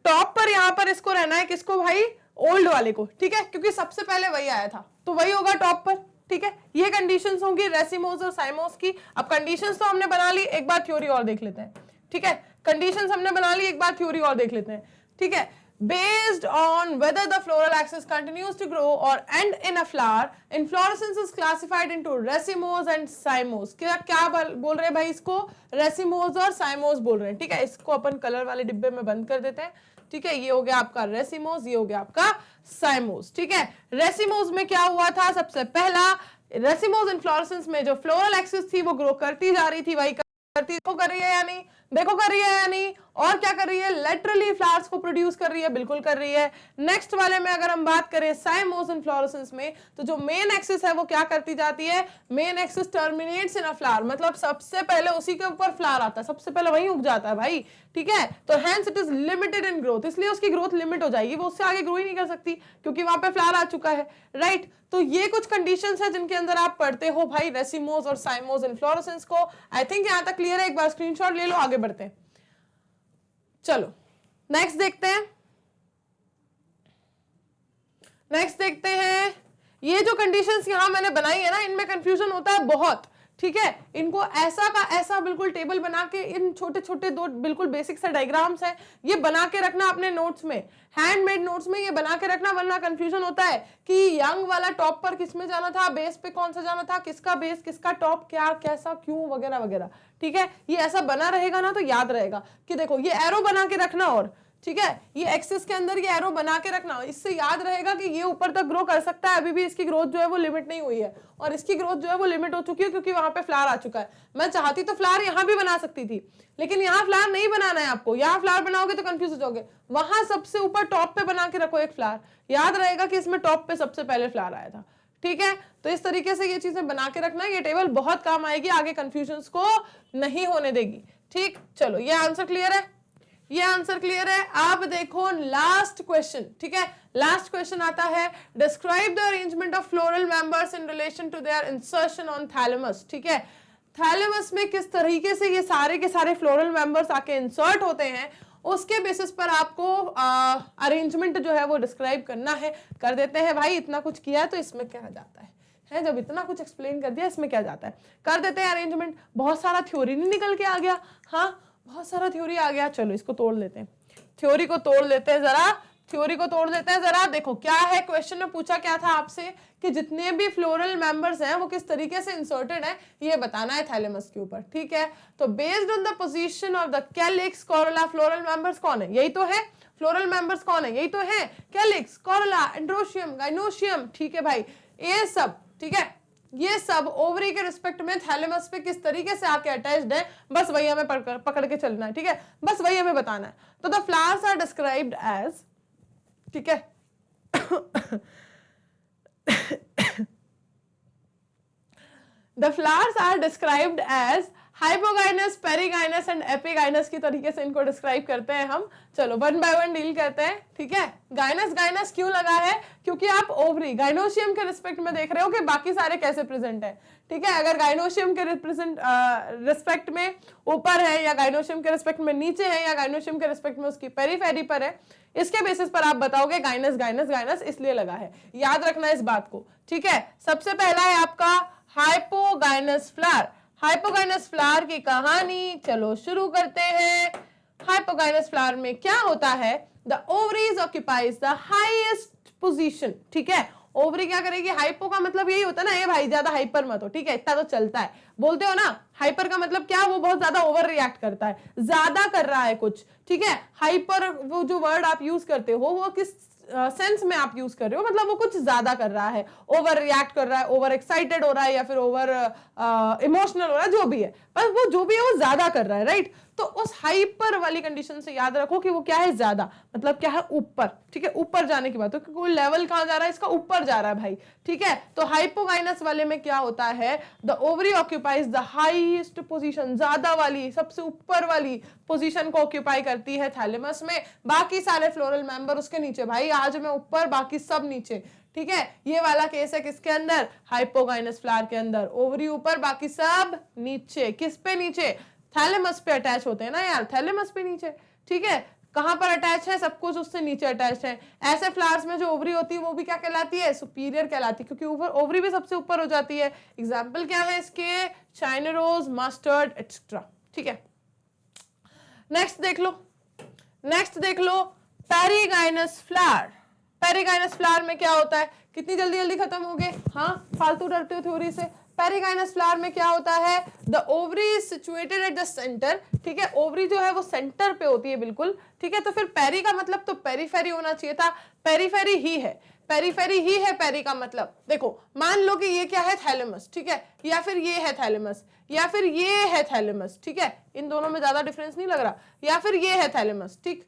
A: टॉप पर। यहां पर इसको रहना है, किसको भाई, ओल्ड वाले को, ठीक है, क्योंकि सबसे पहले वही आया था तो वही होगा टॉप पर, ठीक है। ये कंडीशंस होंगी रेसिमोस और साइमोस की। अब कंडीशंस तो हमने बना ली, एक बार थ्योरी और देख लेते हैं, ठीक है। कंडीशंस हमने बना ली, एक बार थ्योरी और देख लेते हैं, ठीक है। Based on whether the floral axis continues to grow or end in a flower, inflorescence is classified into racemose and cymose। क्या क्या बोल रहे हैं भाई, इसको रेसिमोस और साइमोस बोल रहे हैं, ठीक है। इसको अपन कलर वाले डिब्बे में बंद कर देते हैं, ठीक है। ये हो गया आपका रेसिमोस, ये हो गया आपका साइमोस, ठीक है। रेसिमोस में क्या हुआ था, सबसे पहला रेसिमोस इन्फ्लोरेसेंस में जो फ्लोरल एक्सिस थी वो ग्रो करती जा रही थी, वही करती, देखो कर रही है या नहीं, देखो कर रही है या नहीं। और क्या कर रही है, लेटरली फ्लावर्स को प्रोड्यूस कर रही है, बिल्कुल कर रही है। नेक्स्ट वाले में अगर हम बात करें साइमोस इन्फ्लोरेसेंस में, तो जो मेन एक्सिस है वो क्या करती जाती है, main axis terminates in a flower, मतलब सबसे पहले उसी के ऊपर फ्लावर आता है, सबसे पहले वही उग जाता है भाई, ठीक है। तो hence it is limited in growth, इसलिए उसकी ग्रोथ लिमिट हो जाएगी, वो उससे आगे ग्रो ही नहीं कर सकती क्योंकि वहां पे फ्लावर आ चुका है, राइट। तो ये कुछ कंडीशंस है जिनके अंदर आप पढ़ते हो भाई रेसिमोस और साइमोस इन्फ्लोरेसेंस को। आई थिंक यहां तक क्लियर है, एक बार स्क्रीनशॉट ले लो, आगे बढ़ते हैं। चलो नेक्स्ट देखते हैं, नेक्स्ट देखते हैं। ये जो कंडीशंस यहां मैंने बनाई है ना, इनमें कंफ्यूजन होता है बहुत, ठीक है। इनको ऐसा का ऐसा बिल्कुल टेबल बना के, इन छोटे छोटे दो बिल्कुल बेसिक से डायग्राम्स हैं, ये बना के रखना अपने नोट्स में, हैंडमेड नोट्स में ये बना के रखना, वरना कंफ्यूजन होता है कि यंग वाला टॉप पर किस में जाना था, बेस पे कौन सा जाना था, किसका बेस किसका टॉप, क्या कैसा क्यों वगैरह वगैरह, ठीक है। ये ऐसा बना रहेगा ना तो याद रहेगा कि देखो ये एरो बना के रखना, और ठीक है ये एक्सिस के अंदर ये एरो बना के रखना, इससे याद रहेगा कि ये ऊपर तक ग्रो कर सकता है, अभी भी इसकी ग्रोथ जो है वो लिमिट नहीं हुई है, और इसकी ग्रोथ जो है वो लिमिट हो चुकी है क्योंकि वहां पे फ्लावर आ चुका है। मैं चाहती तो फ्लावर यहां भी बना सकती थी, लेकिन यहाँ फ्लावर नहीं बनाना है आपको, यहाँ फ्लावर बनाओगे तो कंफ्यूज हो जाओगे। वहां सबसे ऊपर टॉप पे बना के रखो एक फ्लावर, याद रहेगा कि इसमें टॉप पे सबसे पहले फ्लावर आया था, ठीक है। तो इस तरीके से ये चीजें बना के रखना, ये टेबल बहुत काम आएगी, आगे कंफ्यूजन को नहीं होने देगी, ठीक। चलो ये आंसर क्लियर है, ये आंसर क्लियर है। आप देखो लास्ट क्वेश्चन, ठीक है। लास्ट क्वेश्चन आता है, describe the arrangement of floral members in relation to their insertion on thalamus, ठीक है। थैलेमस में किस तरीके से ये सारे के सारे फ्लोरल मेंबर्स आके इंसर्ट होते हैं, उसके बेसिस पर आपको अरेंजमेंट जो है वो डिस्क्राइब करना है। कर देते हैं भाई, इतना कुछ किया है तो इसमें क्या जाता है, जब इतना कुछ एक्सप्लेन कर दिया इसमें क्या जाता है, कर देते हैं अरेंजमेंट। बहुत सारा थ्योरी नहीं निकल के आ गया, हाँ बहुत सारा थ्योरी आ गया, चलो इसको तोड़ लेते हैं, थ्योरी को तोड़ लेते हैं जरा, थ्योरी को तोड़ लेते हैं जरा। देखो क्या है, क्वेश्चन में पूछा क्या था आपसे कि जितने भी फ्लोरल मेंबर्स हैं वो किस तरीके से इंसर्टेड है, ये बताना है थैलेमस के ऊपर, ठीक है। तो based on the position of the calyx, कॉरोला, floral members कौन है, यही तो है, फ्लोरल मेंबर्स कौन है, यही तो है, कैलिक्स, कॉरोला, एंड्रोशियम, गाइनोशियम, ठीक है भाई, ये सब, ठीक है। ये सब ओवरी के रिस्पेक्ट में थैलेमस पे किस तरीके से आके अटैच्ड है, बस वही हमें पकड़ के चलना है, ठीक है, बस वही हमें बताना है। तो the flowers are described as, ठीक है the flowers are described as hypogynous, perigynous and epigynous की तरीके से इनको डिस्क्राइब करते हैं हम। चलो वन बाय वन डील करते हैं, ठीक है। गाइनस गाइनस क्यों लगा है, क्योंकि आप ओवरी गाइनोशियम के रिस्पेक्ट में देख रहे हो कि बाकी सारे कैसे प्रेजेंट है, ठीक है। अगर गाइनोशियम के रिस्पेक्ट में ऊपर है, या गाइनोशियम के रिस्पेक्ट में नीचे है, या गाइनोशियम के रिस्पेक्ट में उसकी पेरीफेरी पर है, इसके बेसिस पर आप बताओगे गाइनस गाइनस गाइनस इसलिए लगा है, याद रखना इस बात को, ठीक है। सबसे पहला है आपका हाइपोगाइनस फ्लावर। हाइपोगाइनस फ्लावर की कहानी चलो शुरू करते हैं। हाइपोगाइनस फ्लावर में क्या होता है, the ovaries occupies the highest position, ठीक है। ओवरी क्या करेगी, हाइपो का मतलब यही होता है ना, ये भाई ज्यादा हाइपर मत हो, ठीक है, इतना तो चलता है, बोलते हो ना। हाइपर का मतलब क्या, वो बहुत ज्यादा ओवर रिएक्ट करता है, ज्यादा कर रहा है कुछ, ठीक है। हाइपर वो जो वर्ड आप यूज करते हो वो किस सेंस में आप यूज कर रहे हो, मतलब वो कुछ ज्यादा कर रहा है, ओवर रिएक्ट कर रहा है, ओवर एक्साइटेड हो रहा है, या फिर ओवर इमोशनल हो रहा है, जो भी है, पर वो जो भी है वो ज्यादा कर रहा है, राइट। तो उस हाइपर वाली कंडीशन से याद रखो कि वो क्या है, ज्यादा, मतलब क्या है, ऊपर, ठीक है, ऊपर जाने की बात हो, क्योंकि लेवल कहां जा रहा है इसका, ऊपर जा रहा है भाई, ठीक है। तो हाइपोगाइनस वाले में क्या होता है, the ovary occupies the highest position, ज्यादा वाली, सबसे ऊपर वाली पोजीशन को ऑक्यूपाई करती है थैलेमस में, बाकी सारे फ्लोरल मेंबर उसके नीचे। भाई आज में ऊपर, बाकी सब नीचे, ठीक है। ये वाला केस है किसके अंदर, हाइपोगाइनस फ्लावर के अंदर, ओवरी ऊपर, बाकी सब नीचे। किस पे नीचे, थैलेमस पे अटैच होते हैं ना यार, थैलेमस पे नीचे, ठीक है। कहां पर अटैच है, सब कुछ उससे नीचे अटैच है। ऐसे फ्लावर्स में जो ओवरी होती है वो भी क्या कहलाती है, सुपीरियर कहलाती है, क्योंकि ऊपर ओवरी भी सबसे ऊपर हो जाती है। एग्जाम्पल क्या है इसके, चाइना रोज, मस्टर्ड एक्सेट्रा, ठीक है। नेक्स्ट देख लो, नेक्स्ट देख लो, पेरिगाइनस फ्लावर। पेरिगाइनस फ्लावर में क्या होता है, कितनी जल्दी जल्दी खत्म हो गए, हाँ फालतू डरते हो थ्योरी से। पेरिगाइनस फ्लावर में क्या होता है, the ovary is situated at the centre, ठीक है, ओवरी जो है वो सेंटर पे होती है बिल्कुल, ठीक है। तो फिर पेरी का मतलब तो पेरीफेरी होना चाहिए था, पेरीफेरी ही है, पेरीफेरी ही है पेरी का मतलब। देखो मान लो कि ये क्या है, थैलेमस, ठीक है, या फिर ये है थैलेमस, या फिर ये है थैलेमस, ठीक है, इन दोनों में ज्यादा डिफरेंस नहीं लग रहा, या फिर ये है थैलेमस, ठीक,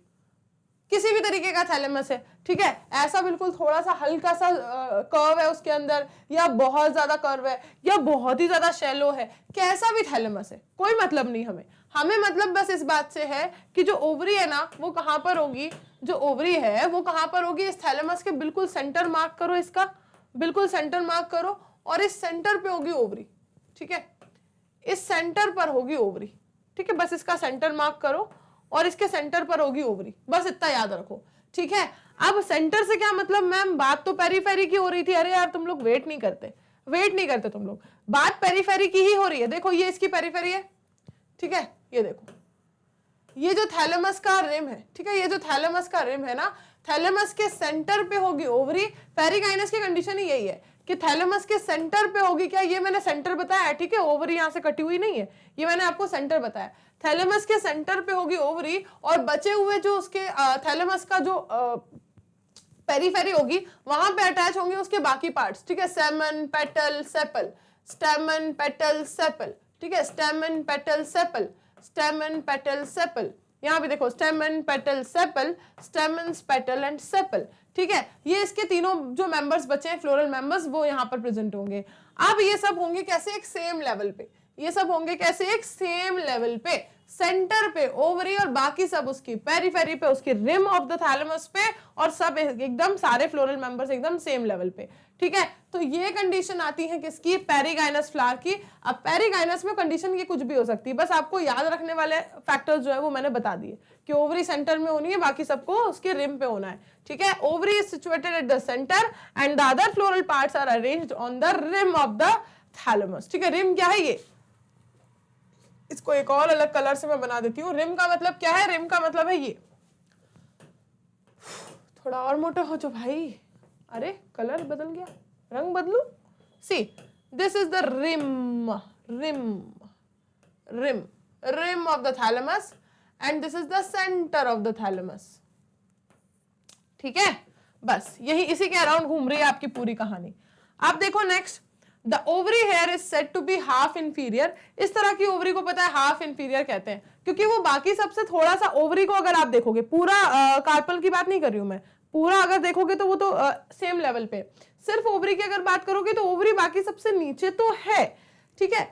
A: किसी भी तरीके का थैलेमस है, ठीक है। ऐसा बिल्कुल थोड़ा सा हल्का सा कर्व है उसके अंदर, या बहुत ज्यादा कर्व है, या बहुत ही ज्यादा शैलो है, कैसा भी थैलेमस है, कोई मतलब नहीं हमें। हमें मतलब बस इस बात से है कि जो ओवरी है ना वो कहां पर होगी, जो ओवरी है वो कहां पर होगी, इस थैलेमस के बिल्कुल सेंटर मार्क करो, इसका बिल्कुल सेंटर मार्क करो, और इस सेंटर पे होगी ओवरी, ठीक है, इस सेंटर पर होगी ओवरी, ठीक है। बस इसका सेंटर मार्क करो और इसके सेंटर पर होगी ओवरी, बस इतना याद रखो, ठीक है। अब सेंटर से क्या मतलब, मैम बात तो पेरीफेरी की हो रही थी, अरे यार तुम लोग वेट नहीं करते, वेट नहीं करते तुम लोग, बात पेरीफेरी की ही हो रही है। देखो ये इसकी पेरीफेरी है, ठीक है, ये देखो ये जो थैलेमस का रिम है, ठीक है, ये जो थैलेमस का रिम है ना, थैलेमस के सेंटर पे होगी ओवरी। पेरिगाइनस की कंडीशन ही यही है कि थैलेमस के सेंटर पे होगी, क्या ये मैंने सेंटर बताया, ठीक है, ओवरी यहां से कटी हुई नहीं है, ये मैंने आपको सेंटर बताया। थैलेमस के सेंटर पे होगी ओवरी, और बचे हुए जो उसके थैलेमस का जो पेरीफेरी होगी वहां पे अटैच होंगे उसके बाकी पार्ट्स, ठीक है, स्टेमन, पेटल, सेपल, स्टेमन, पेटल, सेपल, ठीक है, स्टेमन, पेटल, सेपल, स्टेमन, पेटल, सेपल। यहाँ पे देखो स्टेमन, petal, sepal, stamens, petal and sepal, ठीक है। ये इसके तीनों जो मेंबर्स बचे हैं फ्लोरल मेंबर्स, वो यहाँ पर प्रेजेंट होंगे। अब ये सब होंगे कैसे, एक सेम लेवल पे, ये सब होंगे कैसे, एक सेम लेवल पे, सेंटर पे ओवरी और बाकी सब उसकी पेरीफेरी पे, उसकी रिम ऑफ द थैलेमस पे, और सब एकदम सारे फ्लोरल मेंबर्स एकदम सेम लेवल पे, ठीक है। तो ये कंडीशन आती है किसकी, पेरिगाइनस फ्लावर की। अब पेरिगाइनस में कंडीशन ये कुछ भी हो सकती है, बस आपको याद रखने वाले फैक्टर्स जो है वो मैंने बता दिए कि ओवरी सेंटर में होनी है, बाकी सबको उसके रिम पे होना है, ठीक है। Ovary is situated at the centre and the other floral parts are arranged on the rim of the thalamus, ठीक है। रिम क्या है, ये इसको एक और अलग कलर से मैं बना देती हूँ। रिम का मतलब क्या है, रिम का मतलब है ये, थोड़ा और मोटा हो जो भाई, अरे कलर बदल गया, रंग बदलू, see this is the rim, rim, rim, rim of the thalamus and this is the centre of the thalamus, ठीक है। बस यही इसी के अराउंड घूम रही है आपकी पूरी कहानी। आप देखो next, the ovary here is said to be half inferior. इस तरह की ओवरी को पता है हाफ इंफीरियर कहते हैं, क्योंकि वो बाकी सबसे थोड़ा सा, ओवरी को अगर आप देखोगे, पूरा कार्पल की बात नहीं कर रही हूं मैं, पूरा अगर देखोगे तो वो तो सेम लेवल पे, सिर्फ ओवरी की अगर बात करोगे तो ओवरी बाकी सबसे नीचे तो है, ठीक है,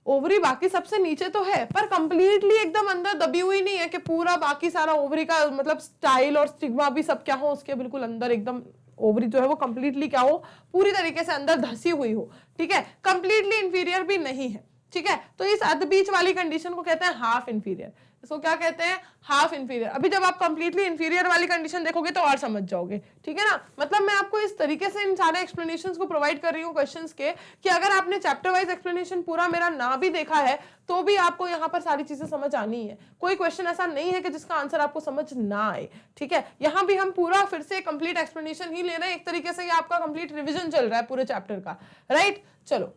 A: ओवरी बाकी सबसे नीचे तो है, पर कंप्लीटली एकदम अंदर दबी हुई नहीं है कि पूरा बाकी सारा ओवरी का मतलब स्टाइल और स्टिग्मा भी सब क्या हो उसके बिल्कुल अंदर, एकदम ओवरी जो है वो कंप्लीटली क्या हो, पूरी तरीके से अंदर धसी हुई हो, ठीक है, कंप्लीटली इंफीरियर भी नहीं है, ठीक है। तो इस अर्ध बीच वाली कंडीशन को कहते हैं हाफ इंफीरियर, इसको क्या कहते हैं, हाफ इंफीरियर। अभी जब आप कंप्लीटली इंफीरियर वाली कंडीशन देखोगे तो और समझ जाओगे, ठीक है ना। मतलब मैं आपको इस तरीके से इन सारे एक्सप्लेनेशंस को प्रोवाइड कर रही हूँ क्वेश्चंस के, कि अगर आपने चैप्टर वाइज एक्सप्लेनेशन पूरा मेरा ना भी देखा है तो भी आपको यहाँ पर सारी चीजें समझ आनी है। कोई क्वेश्चन ऐसा नहीं है कि जिसका आंसर आपको समझ ना आए, ठीक है। यहाँ भी हम पूरा फिर से कंप्लीट एक्सप्लेनेशन ही ले रहे हैं, एक तरीके से ये आपका कंप्लीट रिविजन चल रहा है पूरे चैप्टर का, राइट। चलो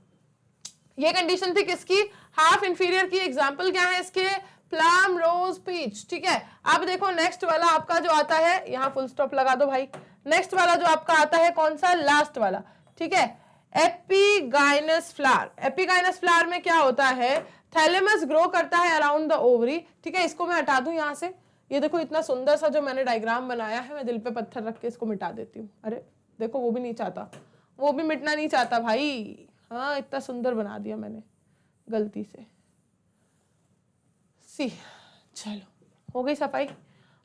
A: ये कंडीशन थी किसकी, हाफ इंफीरियर की। एग्जाम्पल क्या है इसके, प्लम, रोज, पीच, ठीक है। अब देखो नेक्स्ट वाला आपका जो आता है, यहाँ फुल स्टॉप लगा दो भाई, नेक्स्ट वाला जो आपका आता है कौन सा, लास्ट वाला, ठीक है, एपिगाइनस फ्लावर। एपिगाइनस फ्लावर में क्या होता है, थैलेमस ग्रो करता है अराउंड द ओवरी, ठीक है। इसको मैं हटा दूं यहाँ से, ये देखो इतना सुंदर सा जो मैंने डायग्राम बनाया है, मैं दिल पे पत्थर रख के इसको मिटा देती हूँ। अरे देखो वो भी नहीं चाहता, वो भी मिटना नहीं चाहता भाई। हाँ इतना सुंदर बना दिया मैंने गलती से। सी चलो हो गई सफाई,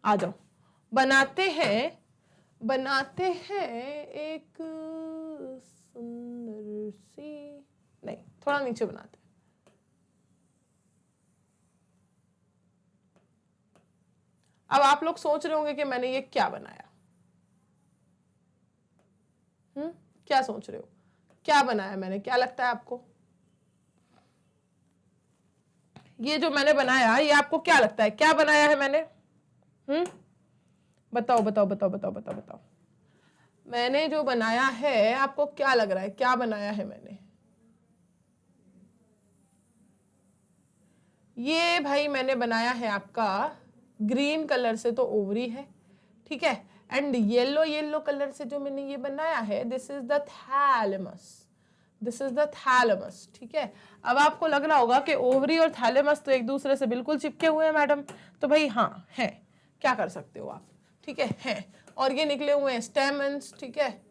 A: आ जाओ बनाते हैं एक सुंदर सी, नहीं थोड़ा नीचे बनाते हैं। अब आप लोग सोच रहे होंगे कि मैंने ये क्या बनाया, क्या सोच रहे हो, क्या बनाया मैंने, क्या लगता है आपको? ये जो मैंने बनाया ये आपको क्या लगता है, क्या बनाया है मैंने? बताओ बताओ बताओ बताओ बताओ बताओ, मैंने जो बनाया है आपको क्या लग रहा है, क्या बनाया है मैंने? ये भाई मैंने बनाया है आपका ग्रीन कलर से, तो ओवरी है, ठीक है। एंड येलो कलर से जो मैंने ये बनाया है, this is the thalamus, this is the thalamus, ठीक है। अब आपको लग रहा होगा कि ओवरी और थैलेमस तो एक दूसरे से बिल्कुल चिपके हुए हैं मैडम, तो भाई हाँ है, क्या कर सकते हो आप, ठीक है, हैं। और ये निकले हुए हैं स्टेमन्स, ठीक है,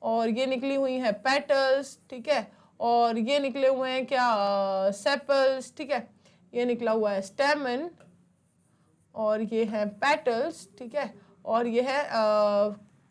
A: और ये निकली हुई है पेटल्स, ठीक है, और ये निकले हुए हैं क्या सेपल्स, ठीक है। ये निकला हुआ है स्टेमन और ये है पेटल्स, ठीक है, और ये है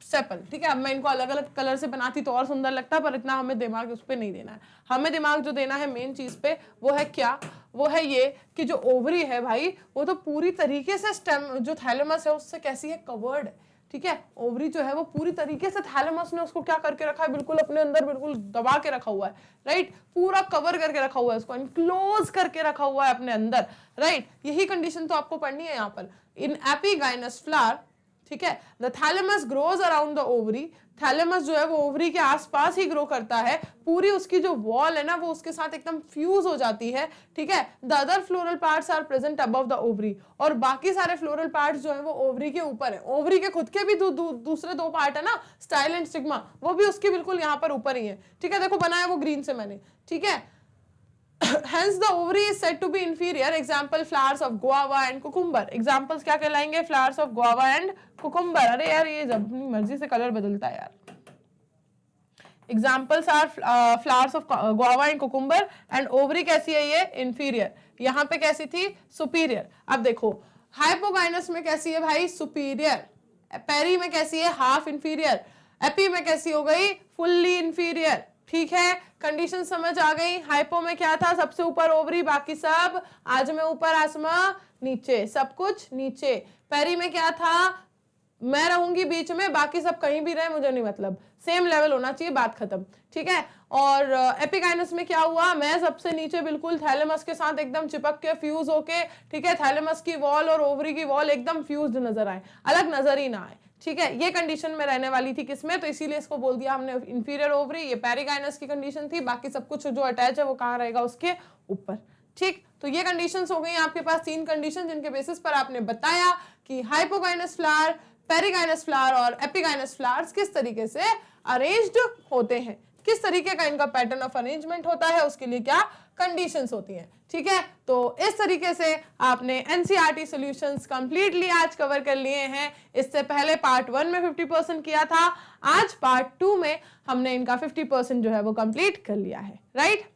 A: सेपल, ठीक है। अब मैं इनको अलग अलग कलर से बनाती तो और सुंदर लगता, पर इतना हमें दिमाग उस पर नहीं देना है। हमें दिमाग जो देना है मेन चीज पे, वो है क्या, वो है ये कि जो ओवरी है भाई वो तो पूरी तरीके से स्टेम जो थैलेमस है उससे कैसी है, कवर्ड है, ठीक है। ओवरी जो है वो पूरी तरीके से थैलेमस ने उसको क्या करके रखा है, बिल्कुल अपने अंदर बिल्कुल दबा के रखा हुआ है, राइट। पूरा कवर करके रखा हुआ है, उसको इनक्लोज करके रखा हुआ है अपने अंदर, राइट। यही कंडीशन तो आपको पढ़नी है यहाँ पर। इन एपिगाइनस फ्लावर, ठीक है, the thalamus grows around the ovary, thalamus जो है वो ओवरी के आसपास ही ग्रो करता है, पूरी उसकी जो वॉल है ना वो उसके साथ एकदम फ्यूज हो जाती है, ठीक है। The other floral parts are present above the ovary, और बाकी सारे फ्लोरल पार्ट्स जो है वो ओवरी के ऊपर है। ओवरी के खुद के भी दूसरे दो पार्ट है ना, स्टाइल एंड स्टिग्मा, वो भी उसके बिल्कुल यहाँ पर ऊपर ही है, ठीक है। देखो बनाया वो ग्रीन से मैंने, ठीक है। Hence the ovary is said to be inferior. Example flowers of guava and cucumber. Examples क्या कहलाएंगे, flowers of guava and cucumber. अरे यार ये जब अपनी मर्जी से कलर बदलता है यार। Examples are flowers of guava and cucumber and ovary कैसी है ये, inferior. यहाँ पे कैसी थी, superior. अब देखो hypogynous में कैसी है भाई, superior. पेरी में कैसी है, half inferior. एपी में कैसी हो गई, fully inferior. ठीक है, कंडीशन समझ आ गई। हाइपो में क्या था, सबसे ऊपर ओवरी, बाकी सब आज में ऊपर, आसमां नीचे, सब कुछ नीचे। पेरी में क्या था, मैं रहूंगी बीच में, बाकी सब कहीं भी रहे मुझे नहीं मतलब, सेम लेवल होना चाहिए, बात खत्म, ठीक है। और एपिगाइनस में क्या हुआ, मैं सबसे नीचे बिल्कुल थैलेमस के साथ एकदम चिपक के फ्यूज होके, ठीक है, थैलेमस की वॉल और ओवरी की वॉल एकदम फ्यूज्ड नजर आए, अलग नजर ही ना आए, ठीक है। ये कंडीशन में रहने वाली थी किसमें, तो इसीलिए इसको बोल दिया हमने इंफीरियर ओवरी। ये पेरिगाइनस की कंडीशन थी, बाकी सब कुछ जो अटैच है वो कहाँ रहेगा, उसके ऊपर, ठीक। तो ये कंडीशंस हो गई आपके पास, 3 कंडीशन जिनके बेसिस पर आपने बताया कि हाइपोगाइनस फ्लावर, पेरिगाइनस फ्लावर और एपिगाइनस फ्लावर्स किस तरीके से अरेंज्ड होते हैं, किस तरीके का इनका पैटर्न ऑफ अरेंजमेंट होता है, उसके लिए क्या कंडीशंस होती हैं, ठीक है। तो इस तरीके से आपने एनसीईआरटी सॉल्यूशंस कंप्लीटली आज कवर कर लिए हैं। इससे पहले पार्ट 1 में 50% किया था, आज पार्ट 2 में हमने इनका 50% जो है वो कंप्लीट कर लिया है, राइट।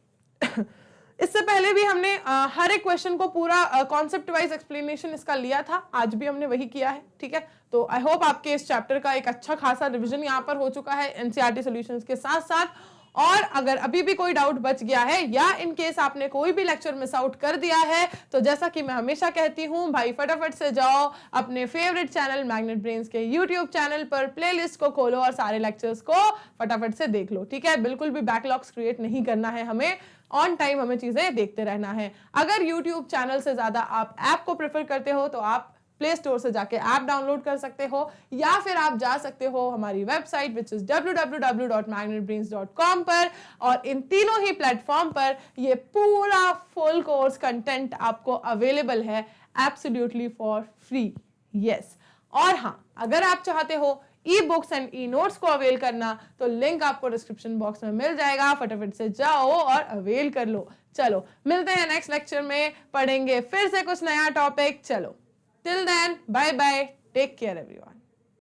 A: इससे पहले भी हमने हर एक क्वेश्चन को पूरा कॉन्सेप्ट वाइज एक्सप्लेनेशन इसका लिया था, आज भी हमने वही किया है, ठीक है। तो आई होप आपके इस चैप्टर का एक अच्छा खासा रिवीजन यहाँ पर हो चुका है एनसीईआरटी सॉल्यूशंस के साथ साथ। और अगर अभी भी कोई डाउट बच गया है या इन केस आपने कोई भी लेक्चर मिस आउट कर दिया है, तो जैसा कि मैं हमेशा कहती हूं भाई, फटाफट से जाओ अपने फेवरेट चैनल मैग्नेट ब्रेन्स के यूट्यूब चैनल पर, प्लेलिस्ट को खोलो और सारे लेक्चर्स को फटाफट से देख लो, ठीक है। बिल्कुल भी बैकलॉग्स क्रिएट नहीं करना है हमें, ऑन टाइम हमें चीजें देखते रहना है। अगर यूट्यूब चैनल से ज्यादा आप ऐप को प्रेफर करते हो तो आप प्ले स्टोर से जाके ऐप डाउनलोड कर सकते हो, या फिर आप जा सकते हो हमारी वेबसाइट विच इज www.magnetbrains.com पर, और इन तीनों ही प्लेटफॉर्म पर ये पूरा फुल कोर्स कंटेंट आपको अवेलेबल है एब्सोल्युटली फॉर फ्री, यस। और हाँ, अगर आप चाहते हो e books and e notes को अवेल करना, तो लिंक आपको डिस्क्रिप्शन बॉक्स में मिल जाएगा, फटाफट से जाओ और अवेल कर लो, चलो मिलते हैं नेक्स्ट लेक्चर में, पढ़ेंगे फिर से कुछ नया टॉपिक। चलो till then bye bye, take care everyone.